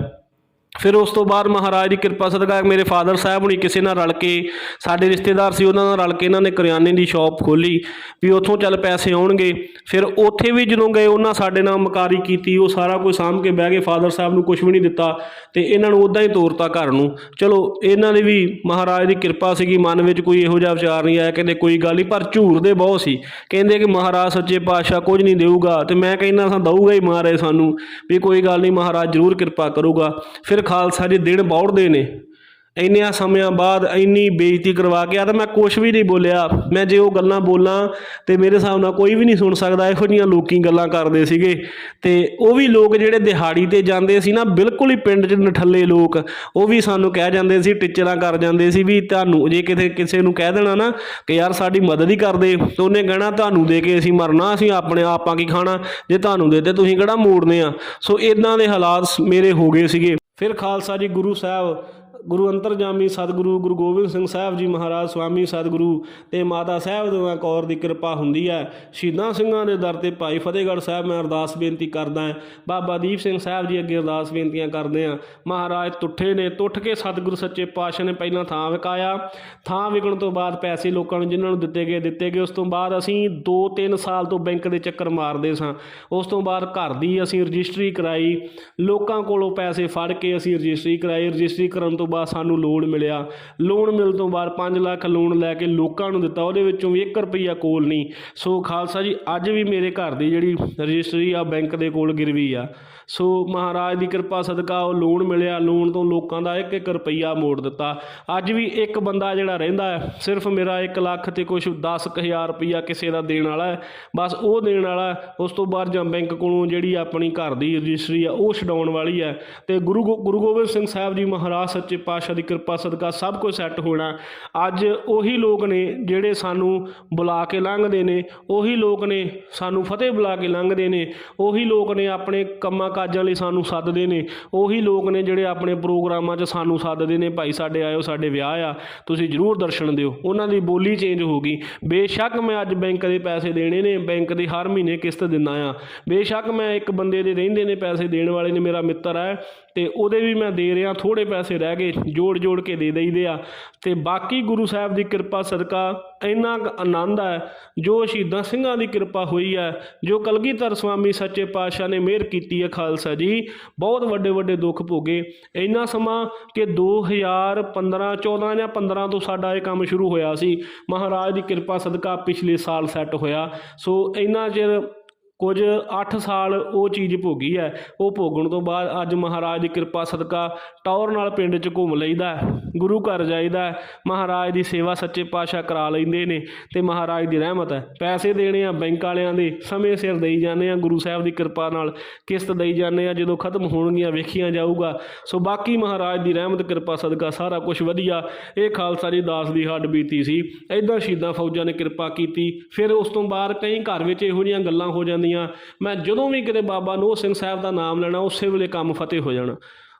ਫਿਰ ਉਸ ਤੋਂ ਬਾਅਦ ਮਹਾਰਾਜ ਦੀ ਕਿਰਪਾ ਸਦਕਾ ਮੇਰੇ ਫਾਦਰ ਸਾਹਿਬ ਹੁਣੀ ਕਿਸੇ ਨਾਲ ਰਲ ਕੇ, ਸਾਡੇ ਰਿਸ਼ਤੇਦਾਰ ਸੀ ਉਹਨਾਂ ਨਾਲ ਰਲ ਕੇ ਇਹਨਾਂ ਨੇ ਕਰਿਆਨੇ ਦੀ ਸ਼ਾਪ ਖੋਲ੍ਹੀ ਵੀ ਉੱਥੋਂ ਚੱਲ ਪੈਸੇ ਆਉਣਗੇ। ਫਿਰ ਉੱਥੇ ਵੀ ਜਦੋਂ ਗਏ ਉਹਨਾਂ ਸਾਡੇ ਨਾਲ ਮਕਾਰੀ ਕੀਤੀ, ਉਹ ਸਾਰਾ ਕੁਝ ਸਾਂਭ ਕੇ ਬਹਿ ਗਏ। ਫਾਦਰ ਸਾਹਿਬ ਨੂੰ ਕੁਝ ਵੀ ਨਹੀਂ ਦਿੱਤਾ ਅਤੇ ਇਹਨਾਂ ਨੂੰ ਉੱਦਾਂ ਹੀ ਤੋਰਤਾ ਘਰ ਨੂੰ। ਚਲੋ ਇਹਨਾਂ ਦੀ ਵੀ ਮਹਾਰਾਜ ਦੀ ਕਿਰਪਾ ਸੀਗੀ, ਮਨ ਵਿੱਚ ਕੋਈ ਇਹੋ ਜਿਹਾ ਵਿਚਾਰ ਨਹੀਂ ਆਇਆ, ਕਹਿੰਦੇ ਕੋਈ ਗੱਲ ਨਹੀਂ। ਪਰ ਝੂਰਦੇ ਬਹੁਤ ਸੀ, ਕਹਿੰਦੇ ਕਿ ਮਹਾਰਾਜ ਸੱਚੇ ਪਾਤਸ਼ਾਹ ਕੁਝ ਨਹੀਂ ਦੇਊਗਾ, ਅਤੇ ਮੈਂ ਕਹਿੰਦਾ ਸਾਂ ਦਊਗਾ ਹੀ ਮਹਾਰਾਜ ਸਾਨੂੰ, ਵੀ ਕੋਈ ਗੱਲ ਨਹੀਂ ਮਹਾਰਾਜ ਜ਼ਰੂਰ ਕਿਰਪਾ ਕਰੂਗਾ। ਫਿਰ ਖਾਲਸਾ ਜੀ ਦਿਨ ਬਹੁੜਦੇ ਨੇ, ਇੰਨਿਆਂ ਸਮਿਆਂ ਬਾਅਦ ਇੰਨੀ ਬੇਇੱਜ਼ਤੀ ਕਰਵਾ ਕੇ ਆ ਤਾਂ ਮੈਂ ਕੁਛ ਵੀ ਨਹੀਂ ਬੋਲਿਆ। ਮੈਂ ਜੇ ਉਹ ਗੱਲਾਂ ਬੋਲਾਂ ਤਾਂ ਮੇਰੇ ਹਿਸਾਬ ਨਾਲ ਕੋਈ ਵੀ ਨਹੀਂ ਸੁਣ ਸਕਦਾ। ਇਹੋ ਜਿਹੀਆਂ ਲੋਕੀ ਗੱਲਾਂ ਕਰਦੇ ਸੀਗੇ। ਅਤੇ ਉਹ ਵੀ ਲੋਕ ਜਿਹੜੇ ਦਿਹਾੜੀ 'ਤੇ ਜਾਂਦੇ ਸੀ ਨਾ, ਬਿਲਕੁਲ ਹੀ ਪਿੰਡ 'ਚ ਨਠੱਲੇ ਲੋਕ, ਉਹ ਵੀ ਸਾਨੂੰ ਕਹਿ ਜਾਂਦੇ ਸੀ, ਟਿੱਚਰਾਂ ਕਰ ਜਾਂਦੇ ਸੀ ਵੀ ਤੁਹਾਨੂੰ ਜੇ ਕਿਸੇ ਨੂੰ ਕਹਿ ਦੇਣਾ ਨਾ ਕਿ ਯਾਰ ਸਾਡੀ ਮਦਦ ਹੀ ਕਰਦੇ, ਤਾਂ ਉਹਨੇ ਕਹਿਣਾ ਤੁਹਾਨੂੰ ਦੇ ਕੇ ਅਸੀਂ ਮਰਨਾ, ਅਸੀਂ ਆਪਾਂ ਕੀ ਖਾਣਾ, ਜੇ ਤੁਹਾਨੂੰ ਦੇ ਤੇ ਤੁਸੀਂ ਕਿਹੜਾ ਮੋੜਨੇ ਆ। ਸੋ ਇੱਦਾਂ ਦੇ ਹਾਲਾਤ ਮੇਰੇ ਹੋ ਗਏ ਸੀਗੇ। ਫਿਰ ਖਾਲਸਾ ਜੀ ਗੁਰੂ ਸਾਹਿਬ, ਗੁਰੂ ਅੰਤਰਜਾਮੀ ਸਤਿਗੁਰੂ ਗੁਰੂ ਗੋਬਿੰਦ ਸਿੰਘ ਸਾਹਿਬ ਜੀ ਮਹਾਰਾਜ ਸਵਾਮੀ ਸਤਿਗੁਰੂ ਅਤੇ ਮਾਤਾ ਸਾਹਿਬ ਕੌਰ ਦੀ ਕਿਰਪਾ ਹੁੰਦੀ ਹੈ। ਸ਼ਹੀਦਾਂ ਸਿੰਘਾਂ ਦੇ ਦਰ 'ਤੇ ਭਾਈ ਫਤਿਹਗੜ੍ਹ ਸਾਹਿਬ ਮੈਂ ਅਰਦਾਸ ਬੇਨਤੀ ਕਰਦਾ ਹਾਂ। ਬਾਬਾ ਦੀਪ ਸਿੰਘ ਸਾਹਿਬ ਜੀ ਅੱਗੇ ਅਰਦਾਸ ਬੇਨਤੀਆਂ ਕਰਦੇ ਹਾਂ। ਮਹਾਰਾਜ ਤੁੱਠੇ ਨੇ, ਟੁੱਟ ਕੇ ਸਤਿਗੁਰੂ ਸੱਚੇ ਪਾਤਸ਼ਾਹ ਨੇ ਪਹਿਲਾਂ ਥਾਂ ਵਿਕਾਇਆ। ਥਾਂ ਵਿਕਣ ਤੋਂ ਬਾਅਦ ਪੈਸੇ ਲੋਕਾਂ ਨੂੰ ਜਿਨ੍ਹਾਂ ਨੂੰ ਦਿੱਤੇ ਗਏ। ਉਸ ਤੋਂ ਬਾਅਦ ਅਸੀਂ 2-3 ਸਾਲ ਤੋਂ ਬੈਂਕ ਦੇ ਚੱਕਰ ਮਾਰਦੇ ਸਾਂ। ਉਸ ਤੋਂ ਬਾਅਦ ਘਰ ਦੀ ਅਸੀਂ ਰਜਿਸਟਰੀ ਕਰਾਈ, ਲੋਕਾਂ ਕੋਲੋਂ ਪੈਸੇ ਫੜ ਕੇ ਅਸੀਂ ਰਜਿਸਟਰੀ ਕਰਾਈ। ਰਜਿਸਟਰੀ ਕਰਨ ਤੋਂ ਬਾਅਦ ਸਾਨੂੰ ਲੋਨ ਮਿਲਿਆ। ਲੋਨ ਮਿਲਣ ਤੋਂ ਬਾਅਦ 5 ਲੱਖ ਲੋਨ ਲੈ ਕੇ ਲੋਕਾਂ ਨੂੰ ਦਿੱਤਾ, ਉਹਦੇ ਵਿੱਚੋਂ ਵੀ 1 ਰੁਪਈਆ ਕੋਲ ਨਹੀਂ। ਸੋ ਖਾਲਸਾ ਜੀ ਅੱਜ ਵੀ ਮੇਰੇ ਘਰ ਦੀ ਜਿਹੜੀ ਰਜਿਸਟਰੀ ਆ ਬੈਂਕ ਦੇ ਕੋਲ ਗਿਰਵੀ ਆ। ਸੋ ਮਹਾਰਾਜ ਦੀ ਕਿਰਪਾ ਸਦਕਾ ਉਹ ਲੋਨ ਮਿਲਿਆ, ਲੋਨ ਤੋਂ ਲੋਕਾਂ ਦਾ 1-1 ਰੁਪਈਆ ਮੋੜ ਦਿੱਤਾ। ਅੱਜ ਵੀ ਇੱਕ ਬੰਦਾ ਜਿਹੜਾ ਰਹਿੰਦਾ ਹੈ, ਸਿਰਫ ਮੇਰਾ 1 ਲੱਖ ਅਤੇ ਕੁਛ 10,000 ਰੁਪਈਆ ਕਿਸੇ ਦਾ ਦੇਣ ਵਾਲਾ ਹੈ, ਬਸ ਉਹ ਦੇਣ ਵਾਲਾ। ਉਸ ਤੋਂ ਬਾਅਦ ਜਾਂ ਬੈਂਕ ਕੋਲੋਂ ਜਿਹੜੀ ਆਪਣੀ ਘਰ ਦੀ ਰਜਿਸਟਰੀ ਆ ਉਹ ਛਡਾਉਣ ਵਾਲੀ ਹੈ। ਅਤੇ ਗੁਰੂ ਗੋਬਿੰਦ ਸਿੰਘ ਸਾਹਿਬ ਜੀ ਮਹਾਰਾਜ ਸੱਚੇ ਪਾਤਸ਼ਾਹ ਦੀ ਕਿਰਪਾ ਸਦਕਾ ਸਭ ਕੁਝ ਸੈੱਟ ਹੋਣਾ। ਅੱਜ ਉਹੀ ਲੋਕ ਨੇ ਜਿਹੜੇ ਸਾਨੂੰ ਬੁਲਾ ਕੇ ਲੰਘਦੇ ਨੇ, ਉਹੀ ਲੋਕ ਨੇ ਸਾਨੂੰ ਫਤਿਹ ਬੁਲਾ ਕੇ ਲੰਘਦੇ ਨੇ, ਉਹੀ ਲੋਕ ਨੇ ਆਪਣੇ ਕੰਮਾਂ ਕਾਜਾਂ ਲਈ ਸਾਨੂੰ ਸੱਦਦੇ ਨੇ, ਉਹੀ ਲੋਕ ਨੇ ਜਿਹੜੇ ਆਪਣੇ ਪ੍ਰੋਗਰਾਮਾਂ 'ਚ ਸਾਨੂੰ ਸੱਦਦੇ ਨੇ, ਭਾਈ ਸਾਡੇ ਆਇਓ, ਸਾਡੇ ਵਿਆਹ ਆ, ਤੁਸੀਂ ਜ਼ਰੂਰ ਦਰਸ਼ਨ ਦਿਓ। ਉਹਨਾਂ ਦੀ ਬੋਲੀ ਚੇਂਜ ਹੋ ਗਈ। ਬੇਸ਼ੱਕ ਮੈਂ ਅੱਜ ਬੈਂਕ ਦੇ ਪੈਸੇ ਦੇਣੇ ਨੇ, ਬੈਂਕ ਦੀ ਹਰ ਮਹੀਨੇ ਕਿਸ਼ਤ ਦਿੰਦਾ ਆ। ਬੇਸ਼ੱਕ ਮੈਂ ਇੱਕ ਬੰਦੇ ਦੇ ਰਹਿੰਦੇ ਨੇ ਪੈਸੇ ਦੇਣ ਵਾਲੇ ਨੇ, ਮੇਰਾ ਮਿੱਤਰ ਹੈ, ਅਤੇ ਉਹਦੇ ਵੀ ਮੈਂ ਦੇ ਰਿਹਾ। ਥੋੜ੍ਹੇ ਪੈਸੇ ਰਹਿ ਗਏ, ਜੋੜ ਕੇ ਦੇ ਦਈਦੇ ਆ। ਅਤੇ ਬਾਕੀ ਗੁਰੂ ਸਾਹਿਬ ਦੀ ਕਿਰਪਾ ਸਦਕਾ ਇੰਨਾ ਕੁ ਆਨੰਦ ਹੈ, ਜੋ ਸ਼ਹੀਦਾਂ ਸਿੰਘਾਂ ਦੀ ਕਿਰਪਾ ਹੋਈ ਹੈ, ਜੋ ਕਲਗੀਧਰ ਸਵਾਮੀ ਸੱਚੇ ਪਾਤਸ਼ਾਹ ਨੇ ਮਿਹਰ ਕੀਤੀ ਹੈ। ਖਾਲਸਾ ਜੀ ਬਹੁਤ ਵੱਡੇ ਦੁੱਖ ਭੋਗੇ। ਇੰਨਾ ਸਮਾਂ ਕਿ 2014 ਜਾਂ 15 ਤੋਂ ਸਾਡਾ ਇਹ ਕੰਮ ਸ਼ੁਰੂ ਹੋਇਆ ਸੀ। ਮਹਾਰਾਜ ਦੀ ਕਿਰਪਾ ਸਦਕਾ ਪਿਛਲੇ ਸਾਲ ਸੈੱਟ ਹੋਇਆ। ਸੋ ਇੰਨਾ ਚਿਰ ਕੁਝ 8 ਸਾਲ ਉਹ ਚੀਜ਼ ਭੋਗੀ ਹੈ। ਉਹ ਭੋਗਣ ਤੋਂ ਬਾਅਦ ਅੱਜ ਮਹਾਰਾਜ ਦੀ ਕਿਰਪਾ ਸਦਕਾ ਟੌਰ ਨਾਲ ਪਿੰਡ 'ਚ ਘੁੰਮ ਲਈਦਾ, ਗੁਰੂ ਘਰ ਜਾਈਦਾ, ਮਹਾਰਾਜ ਦੀ ਸੇਵਾ ਸੱਚੇ ਪਾਤਸ਼ਾਹ ਕਰਾ ਲੈਂਦੇ ਨੇ ਅਤੇ ਮਹਾਰਾਜ ਦੀ ਰਹਿਮਤ ਹੈ। ਪੈਸੇ ਦੇਣੇ ਆ ਬੈਂਕ ਵਾਲਿਆਂ ਦੇ ਸਮੇਂ ਸਿਰ ਦੇਈ ਜਾਂਦੇ ਆ, ਗੁਰੂ ਸਾਹਿਬ ਦੀ ਕਿਰਪਾ ਨਾਲ ਕਿਸ਼ਤ ਦੇਈ ਜਾਂਦੇ ਆ, ਜਦੋਂ ਖਤਮ ਹੋਣਗੀਆਂ ਵੇਖੀਆਂ ਜਾਊਗਾ। ਸੋ ਬਾਕੀ ਮਹਾਰਾਜ ਦੀ ਰਹਿਮਤ ਕਿਰਪਾ ਸਦਕਾ ਸਾਰਾ ਕੁਛ ਵਧੀਆ। ਇਹ ਖਾਲਸਾ ਜੀ ਦਾਸ ਦੀ ਹੱਡ ਬੀਤੀ ਸੀ। ਇੱਦਾਂ ਸ਼ਹੀਦਾਂ ਫੌਜਾਂ ਨੇ ਕਿਰਪਾ ਕੀਤੀ। ਫਿਰ ਉਸ ਤੋਂ ਬਾਅਦ ਕਈ ਘਰ ਵਿੱਚ ਇਹੋ ਜਿਹੀਆਂ ਗੱਲਾਂ ਹੋ ਜਾਂਦੀਆਂ, ਮੈਂ ਜਦੋਂ ਵੀ ਕਿਤੇ ਬਾਬਾ ਨੋਹ ਸਿੰਘ ਸਾਹਿਬ ਦਾ ਨਾਮ ਲੈਣਾ ਉਸੇ ਵੇਲੇ ਕੰਮ ਫਤਿਹ ਹੋ ਜਾਣਾ।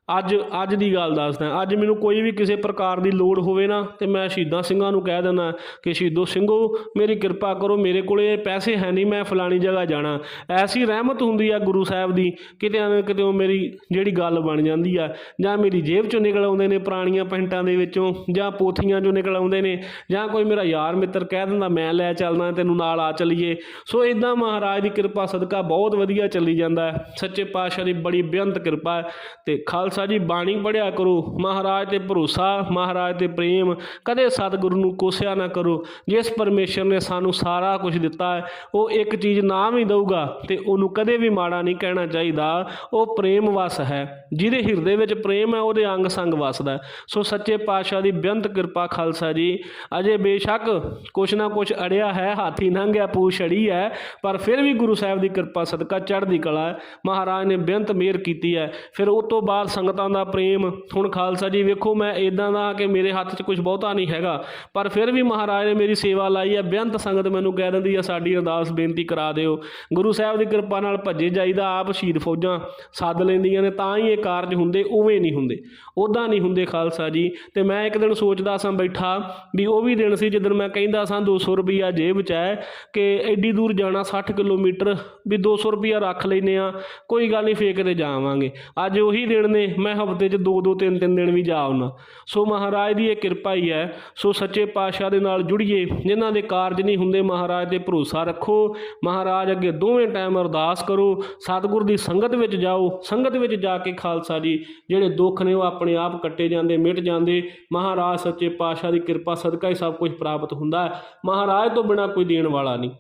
ਅੱਜ ਦੀ ਗੱਲ ਦੱਸਦਾ, ਅੱਜ ਮੈਨੂੰ ਕੋਈ ਵੀ ਕਿਸੇ ਪ੍ਰਕਾਰ ਦੀ ਲੋੜ ਹੋਵੇ ਨਾ ਤੇ ਮੈਂ ਸ਼ਹੀਦਾਂ ਸਿੰਘਾਂ ਨੂੰ ਕਹਿ ਦਿੰਦਾ ਕਿ ਸ਼ਹੀਦੋ ਸਿੰਘੋ ਮੇਰੀ ਕਿਰਪਾ ਕਰੋ, ਮੇਰੇ ਕੋਲੇ ਪੈਸੇ ਹੈ ਨਹੀਂ, ਮੈਂ ਫਲਾਣੀ ਜਗ੍ਹਾ ਜਾਣਾ। ਐਸੀ ਰਹਿਮਤ ਹੁੰਦੀ ਆ ਗੁਰੂ ਸਾਹਿਬ ਦੀ, ਕਿਤੇ ਨਾ ਕਿਤੇ ਉਹ ਮੇਰੀ ਜਿਹੜੀ ਗੱਲ ਬਣ ਜਾਂਦੀ ਆ। ਜਾਂ ਮੇਰੀ ਜੇਬ 'ਚੋਂ ਨਿਕਲ ਆਉਂਦੇ ਨੇ ਪੁਰਾਣੀਆਂ ਪੈਂਟਾਂ ਦੇ ਵਿੱਚੋਂ, ਜਾਂ ਪੋਥੀਆਂ 'ਚੋਂ ਨਿਕਲ ਆਉਂਦੇ ਨੇ, ਜਾਂ ਕੋਈ ਮੇਰਾ ਯਾਰ ਮਿੱਤਰ ਕਹਿ ਦਿੰਦਾ ਮੈਂ ਲੈ ਚੱਲਦਾ ਤੈਨੂੰ ਨਾਲ ਆ ਚੱਲੀਏ। ਸੋ ਇੱਦਾਂ ਮਹਾਰਾਜ ਦੀ ਕਿਰਪਾ ਸਦਕਾ ਬਹੁਤ ਵਧੀਆ ਚੱਲੀ ਜਾਂਦਾ। ਸੱਚੇ ਪਾਤਸ਼ਾਹ ਦੀ ਬੜੀ ਬੇਅੰਤ ਕਿਰਪਾ। ਅਤੇ ਖਾਲਸਾ ਜੀ ਬਾਣੀ ਪੜ੍ਹਿਆ ਕਰੋ, ਮਹਾਰਾਜ 'ਤੇ ਭਰੋਸਾ, ਮਹਾਰਾਜ 'ਤੇ ਪ੍ਰੇਮ, ਕਦੇ ਸਤਿਗੁਰੂ ਨੂੰ ਕੋਸਿਆ ਨਾ ਕਰੋ। ਜਿਸ ਪਰਮੇਸ਼ਰ ਨੇ ਸਾਨੂੰ ਸਾਰਾ ਕੁਝ ਦਿੱਤਾ ਹੈ ਉਹ ਇੱਕ ਚੀਜ਼ ਨਾ ਵੀ ਦਊਗਾ ਅਤੇ ਉਹਨੂੰ ਕਦੇ ਵੀ ਮਾੜਾ ਨਹੀਂ ਕਹਿਣਾ ਚਾਹੀਦਾ। ਉਹ ਪ੍ਰੇਮ ਵਸ ਹੈ, ਜਿਹਦੇ ਹਿਰਦੇ ਵਿੱਚ ਪ੍ਰੇਮ ਹੈ ਉਹਦੇ ਅੰਗ ਸੰਗ ਵਸਦਾ। ਸੋ ਸੱਚੇ ਪਾਤਸ਼ਾਹ ਦੀ ਬੇਅੰਤ ਕਿਰਪਾ ਖਾਲਸਾ ਜੀ। ਅਜੇ ਬੇਸ਼ੱਕ ਕੁਛ ਨਾ ਕੁਛ ਅੜਿਆ ਹੈ, ਹਾਥੀ ਲੰਘਿਆ ਪੂਛ ਅੜੀ ਹੈ, ਪਰ ਫਿਰ ਵੀ ਗੁਰੂ ਸਾਹਿਬ ਦੀ ਕਿਰਪਾ ਸਦਕਾ ਚੜ੍ਹਦੀ ਕਲਾ ਹੈ। ਮਹਾਰਾਜ ਨੇ ਬੇਅੰਤ ਮਿਹਰ ਕੀਤੀ ਹੈ। ਫਿਰ ਉਹ ਤੋਂ ਬਾਅਦ ਸੰਗਤਾਂ ਦਾ ਪ੍ਰੇਮ। ਹੁਣ ਖਾਲਸਾ ਜੀ ਵੇਖੋ, ਮੈਂ ਇੱਦਾਂ ਦਾ ਕਿ ਮੇਰੇ ਹੱਥ 'ਚ ਕੁਝ ਬਹੁਤਾ ਨਹੀਂ ਹੈਗਾ, ਪਰ ਫਿਰ ਵੀ ਮਹਾਰਾਜ ਨੇ ਮੇਰੀ ਸੇਵਾ ਲਾਈ ਹੈ। ਬੇਅੰਤ ਸੰਗਤ ਮੈਨੂੰ ਕਹਿ ਦਿੰਦੀ ਆ ਸਾਡੀ ਅਰਦਾਸ ਬੇਨਤੀ ਕਰਾ ਦਿਓ। ਗੁਰੂ ਸਾਹਿਬ ਦੀ ਕਿਰਪਾ ਨਾਲ ਭੱਜੇ ਜਾਈਦਾ, ਆਪ ਸ਼ਹੀਦ ਫੌਜਾਂ ਸੱਦ ਲੈਂਦੀਆਂ ਨੇ ਤਾਂ ਹੀ ਇਹ ਕਾਰਜ ਹੁੰਦੇ, ਉਵੇਂ ਨਹੀਂ ਹੁੰਦੇ, ਉੱਦਾਂ ਨਹੀਂ ਹੁੰਦੇ ਖਾਲਸਾ ਜੀ। ਅਤੇ ਮੈਂ ਇੱਕ ਦਿਨ ਸੋਚਦਾ ਸਾਂ ਬੈਠਾ ਵੀ ਉਹ ਵੀ ਦਿਨ ਸੀ ਜਿੱਦਣ ਮੈਂ ਕਹਿੰਦਾ ਸਾਂ 200 ਰੁਪਈਆ ਜੇਬ 'ਚ ਹੈ ਕਿ ਐਡੀ ਦੂਰ ਜਾਣਾ 60 ਕਿਲੋਮੀਟਰ, ਵੀ 200 ਰੁਪਈਆ ਰੱਖ ਲੈਂਦੇ ਹਾਂ, ਕੋਈ ਗੱਲ ਨਹੀਂ ਫੇਰ ਕਿਤੇ ਜਾਵਾਂਗੇ। ਅੱਜ ਉਹੀ ਦਿਨ ਨੇ, ਮੈਂ ਹਫ਼ਤੇ 'ਚ 2-2 3-3 ਦਿਨ ਵੀ ਜਾ ਆਉਣਾ। ਸੋ ਮਹਾਰਾਜ ਦੀ ਇਹ ਕਿਰਪਾ ਹੀ ਹੈ। ਸੋ ਸੱਚੇ ਪਾਤਸ਼ਾਹ ਦੇ ਨਾਲ ਜੁੜੀਏ। ਜਿਨ੍ਹਾਂ ਦੇ ਕਾਰਜ ਨਹੀਂ ਹੁੰਦੇ ਮਹਾਰਾਜ 'ਤੇ ਭਰੋਸਾ ਰੱਖੋ, ਮਹਾਰਾਜ ਅੱਗੇ ਦੋਵੇਂ ਟਾਈਮ ਅਰਦਾਸ ਕਰੋ, ਸਤਿਗੁਰ ਦੀ ਸੰਗਤ ਵਿੱਚ ਜਾਓ। ਸੰਗਤ ਵਿੱਚ ਜਾ ਕੇ ਖਾਲਸਾ ਜੀ ਜਿਹੜੇ ਦੁੱਖ ਨੇ ਉਹ ਆਪਣੇ ਆਪ ਕੱਟੇ ਜਾਂਦੇ, ਮਿਟ ਜਾਂਦੇ। ਮਹਾਰਾਜ ਸੱਚੇ ਪਾਤਸ਼ਾਹ ਦੀ ਕਿਰਪਾ ਸਦਕਾ ਹੀ ਸਭ ਕੁਝ ਪ੍ਰਾਪਤ ਹੁੰਦਾ ਹੈ। ਮਹਾਰਾਜ ਤੋਂ ਬਿਨਾਂ ਕੋਈ ਦੇਣ ਵਾਲਾ ਨਹੀਂ।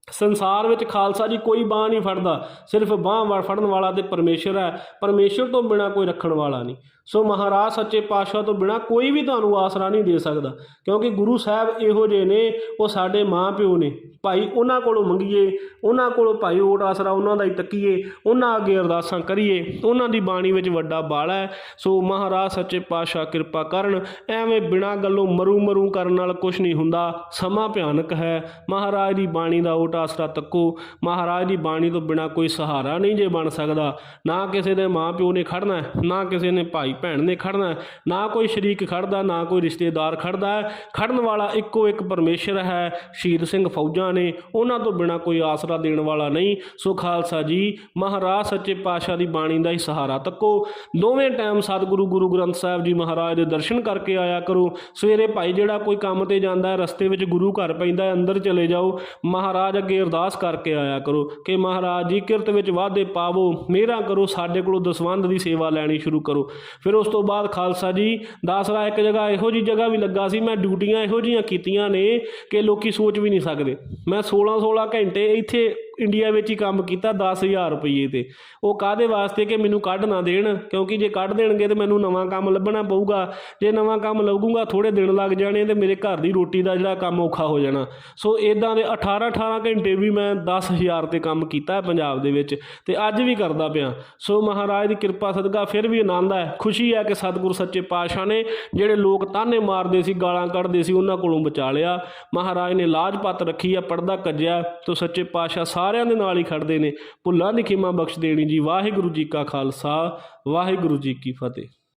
ਸੰਸਾਰ ਵਿੱਚ ਖਾਲਸਾ ਜੀ ਕੋਈ ਬਾਂਹ ਨਹੀਂ ਫੜਦਾ, ਸਿਰਫ ਬਾਂਹ ਫੜਨ ਵਾਲਾ ਤੇ ਪਰਮੇਸ਼ਰ ਹੈ। ਪਰਮੇਸ਼ਰ ਤੋਂ ਬਿਨਾਂ ਕੋਈ ਰੱਖਣ ਵਾਲਾ ਨਹੀਂ। ਸੋ ਮਹਾਰਾਜ ਸੱਚੇ ਪਾਤਸ਼ਾਹ ਤੋਂ ਬਿਨਾਂ ਕੋਈ ਵੀ ਤੁਹਾਨੂੰ ਆਸਰਾ ਨਹੀਂ ਦੇ ਸਕਦਾ, ਕਿਉਂਕਿ ਗੁਰੂ ਸਾਹਿਬ ਇਹੋ ਜਿਹੇ ਨੇ, ਉਹ ਸਾਡੇ ਮਾਂ ਪਿਓ ਨੇ। ਭਾਈ ਉਹਨਾਂ ਕੋਲੋਂ ਮੰਗੀਏ, ਉਹਨਾਂ ਕੋਲੋਂ ਭਾਈ ਓਟ ਆਸਰਾ ਉਹਨਾਂ ਦਾ ਹੀ ਤੱਕੀਏ, ਉਹਨਾਂ ਅੱਗੇ ਅਰਦਾਸਾਂ ਕਰੀਏ। ਉਹਨਾਂ ਦੀ ਬਾਣੀ ਵਿੱਚ ਵੱਡਾ ਬਾਲ ਹੈ। ਸੋ ਮਹਾਰਾਜ ਸੱਚੇ ਪਾਤਸ਼ਾਹ ਕਿਰਪਾ ਕਰਨ। ਐਵੇਂ ਬਿਨਾਂ ਗੱਲੋਂ ਮਰੂ ਕਰਨ ਨਾਲ ਕੁਛ ਨਹੀਂ ਹੁੰਦਾ। ਸਮਾਂ ਭਿਆਨਕ ਹੈ। ਮਹਾਰਾਜ ਦੀ ਬਾਣੀ ਦਾ ਓਟ ਆਸਰਾ ਤੱਕੋ। ਮਹਾਰਾਜ ਦੀ ਬਾਣੀ ਤੋਂ ਬਿਨਾਂ ਕੋਈ ਸਹਾਰਾ ਨਹੀਂ ਜੇ ਬਣ ਸਕਦਾ। ਨਾ ਕਿਸੇ ਦੇ ਮਾਂ ਪਿਓ ਨੇ ਖੜਨਾ, ਨਾ ਕਿਸੇ ਨੇ ਭਾਈ ਭੈਣ ਨੇ ਖੜਨਾ, ਨਾ ਕੋਈ ਸ਼ਰੀਕ ਖੜਦਾ, ਨਾ ਕੋਈ ਰਿਸ਼ਤੇਦਾਰ ਖੜਦਾ। ਖੜਨ ਵਾਲਾ ਇੱਕੋ ਇੱਕ ਪਰਮੇਸ਼ਰ ਹੈ। ਸ਼ਹੀਦ ਸਿੰਘ ਫੌਜਾਂ ਨੇ, ਉਹਨਾਂ ਤੋਂ ਬਿਨਾਂ ਕੋਈ ਆਸਰਾ ਦੇਣ ਵਾਲਾ ਨਹੀਂ। ਸੋ ਖਾਲਸਾ ਜੀ ਮਹਾਰਾਜ ਸੱਚੇ ਪਾਤਸ਼ਾਹ ਦੀ ਬਾਣੀ ਦਾ ਹੀ ਸਹਾਰਾ ਤੱਕੋ। ਦੋਵੇਂ ਟਾਈਮ ਸਤਿਗੁਰੂ ਗੁਰੂ ਗ੍ਰੰਥ ਸਾਹਿਬ ਜੀ ਮਹਾਰਾਜ ਦੇ ਦਰਸ਼ਨ ਕਰਕੇ ਆਇਆ ਕਰੋ। ਸਵੇਰੇ ਭਾਈ ਜਿਹੜਾ ਕੋਈ ਕੰਮ ਤੇ ਜਾਂਦਾ, ਰਸਤੇ ਵਿੱਚ ਗੁਰੂ ਘਰ ਪੈਂਦਾ, ਅੰਦਰ ਚਲੇ ਜਾਓ, ਮਹਾਰਾਜ ਅੱਗੇ ਅਰਦਾਸ ਕਰਕੇ ਆਇਆ ਕਰੋ ਕਿ ਮਹਾਰਾਜ ਜੀ ਕਿਰਤ ਵਿੱਚ ਵਾਧੇ ਪਾਵੋ, ਮਿਹਰਾਂ ਕਰੋ, ਸਾਡੇ ਕੋਲੋਂ ਦਸਵੰਧ ਦੀ ਸੇਵਾ ਲੈਣੀ ਸ਼ੁਰੂ ਕਰੋ। ਫਿਰ ਉਸ ਤੋਂ ਬਾਅਦ ਖਾਲਸਾ ਜੀ ਦਾਸਰਾ ਇੱਕ ਜਗ੍ਹਾ ਇਹੋ ਜਿਹੀ ਜਗ੍ਹਾ ਵੀ ਲੱਗਾ ਸੀ। ਮੈਂ ਡਿਊਟੀਆਂ ਇਹੋ ਜਿਹੀਆਂ ਕੀਤੀਆਂ ਨੇ ਕਿ ਲੋਕੀ ਸੋਚ ਵੀ ਨਹੀਂ ਸਕਦੇ। ਮੈਂ 16 ਘੰਟੇ ਇੱਥੇ ਇੰਡੀਆ ਵਿੱਚ ਹੀ ਕੰਮ ਕੀਤਾ 10,000 ਰੁਪਈਏ 'ਤੇ। ਉਹ ਕਾਹਦੇ ਵਾਸਤੇ ਕਿ ਮੈਨੂੰ ਕੱਢ ਨਾ ਦੇਣ, ਕਿਉਂਕਿ ਜੇ ਕੱਢ ਦੇਣਗੇ ਤਾਂ ਮੈਨੂੰ ਨਵਾਂ ਕੰਮ ਲੱਭਣਾ ਪਊਗਾ। ਜੇ ਨਵਾਂ ਕੰਮ ਲੱਗੂਗਾ ਥੋੜ੍ਹੇ ਦਿਨ ਲੱਗ ਜਾਣੇ ਅਤੇ ਮੇਰੇ ਘਰ ਦੀ ਰੋਟੀ ਦਾ ਜਿਹੜਾ ਕੰਮ ਔਖਾ ਹੋ ਜਾਣਾ। ਸੋ ਇੱਦਾਂ ਦੇ 18 ਘੰਟੇ ਵੀ ਮੈਂ 10,000 'ਤੇ ਕੰਮ ਕੀਤਾ ਪੰਜਾਬ ਦੇ ਵਿੱਚ, ਅਤੇ ਅੱਜ ਵੀ ਕਰਦਾ ਪਿਆ। ਸੋ ਮਹਾਰਾਜ ਦੀ ਕਿਰਪਾ ਸਦਕਾ ਫਿਰ ਵੀ ਆਨੰਦ ਹੈ, ਖੁਸ਼ੀ ਹੈ ਕਿ ਸਤਿਗੁਰੂ ਸੱਚੇ ਪਾਤਸ਼ਾਹ ਨੇ ਜਿਹੜੇ ਲੋਕ ਤਾਹਨੇ ਮਾਰਦੇ ਸੀ, ਗਾਲਾਂ ਕੱਢਦੇ ਸੀ, ਉਹਨਾਂ ਕੋਲੋਂ ਬਚਾ ਲਿਆ। ਮਹਾਰਾਜ ਨੇ ਲਾਜ ਪੱਤ ਰੱਖੀ ਆ, ਪਰਦਾ ਕੱਜਿਆ। ਤੋ ਸੱਚੇ ਪਾਤਸ਼ਾਹ ਸਾਰਿਆਂ ਦੇ ਨਾਲ ਹੀ ਖੜਦੇ ਨੇ। ਭੁੱਲਾਂ ਦੀ ਖਿਮਾ ਬਖਸ਼ ਦੇਣੀ ਜੀ। ਵਾਹਿਗੁਰੂ ਜੀ ਕਾ ਖਾਲਸਾ, ਵਾਹਿਗੁਰੂ ਜੀ ਕੀ ਫਤਿਹ।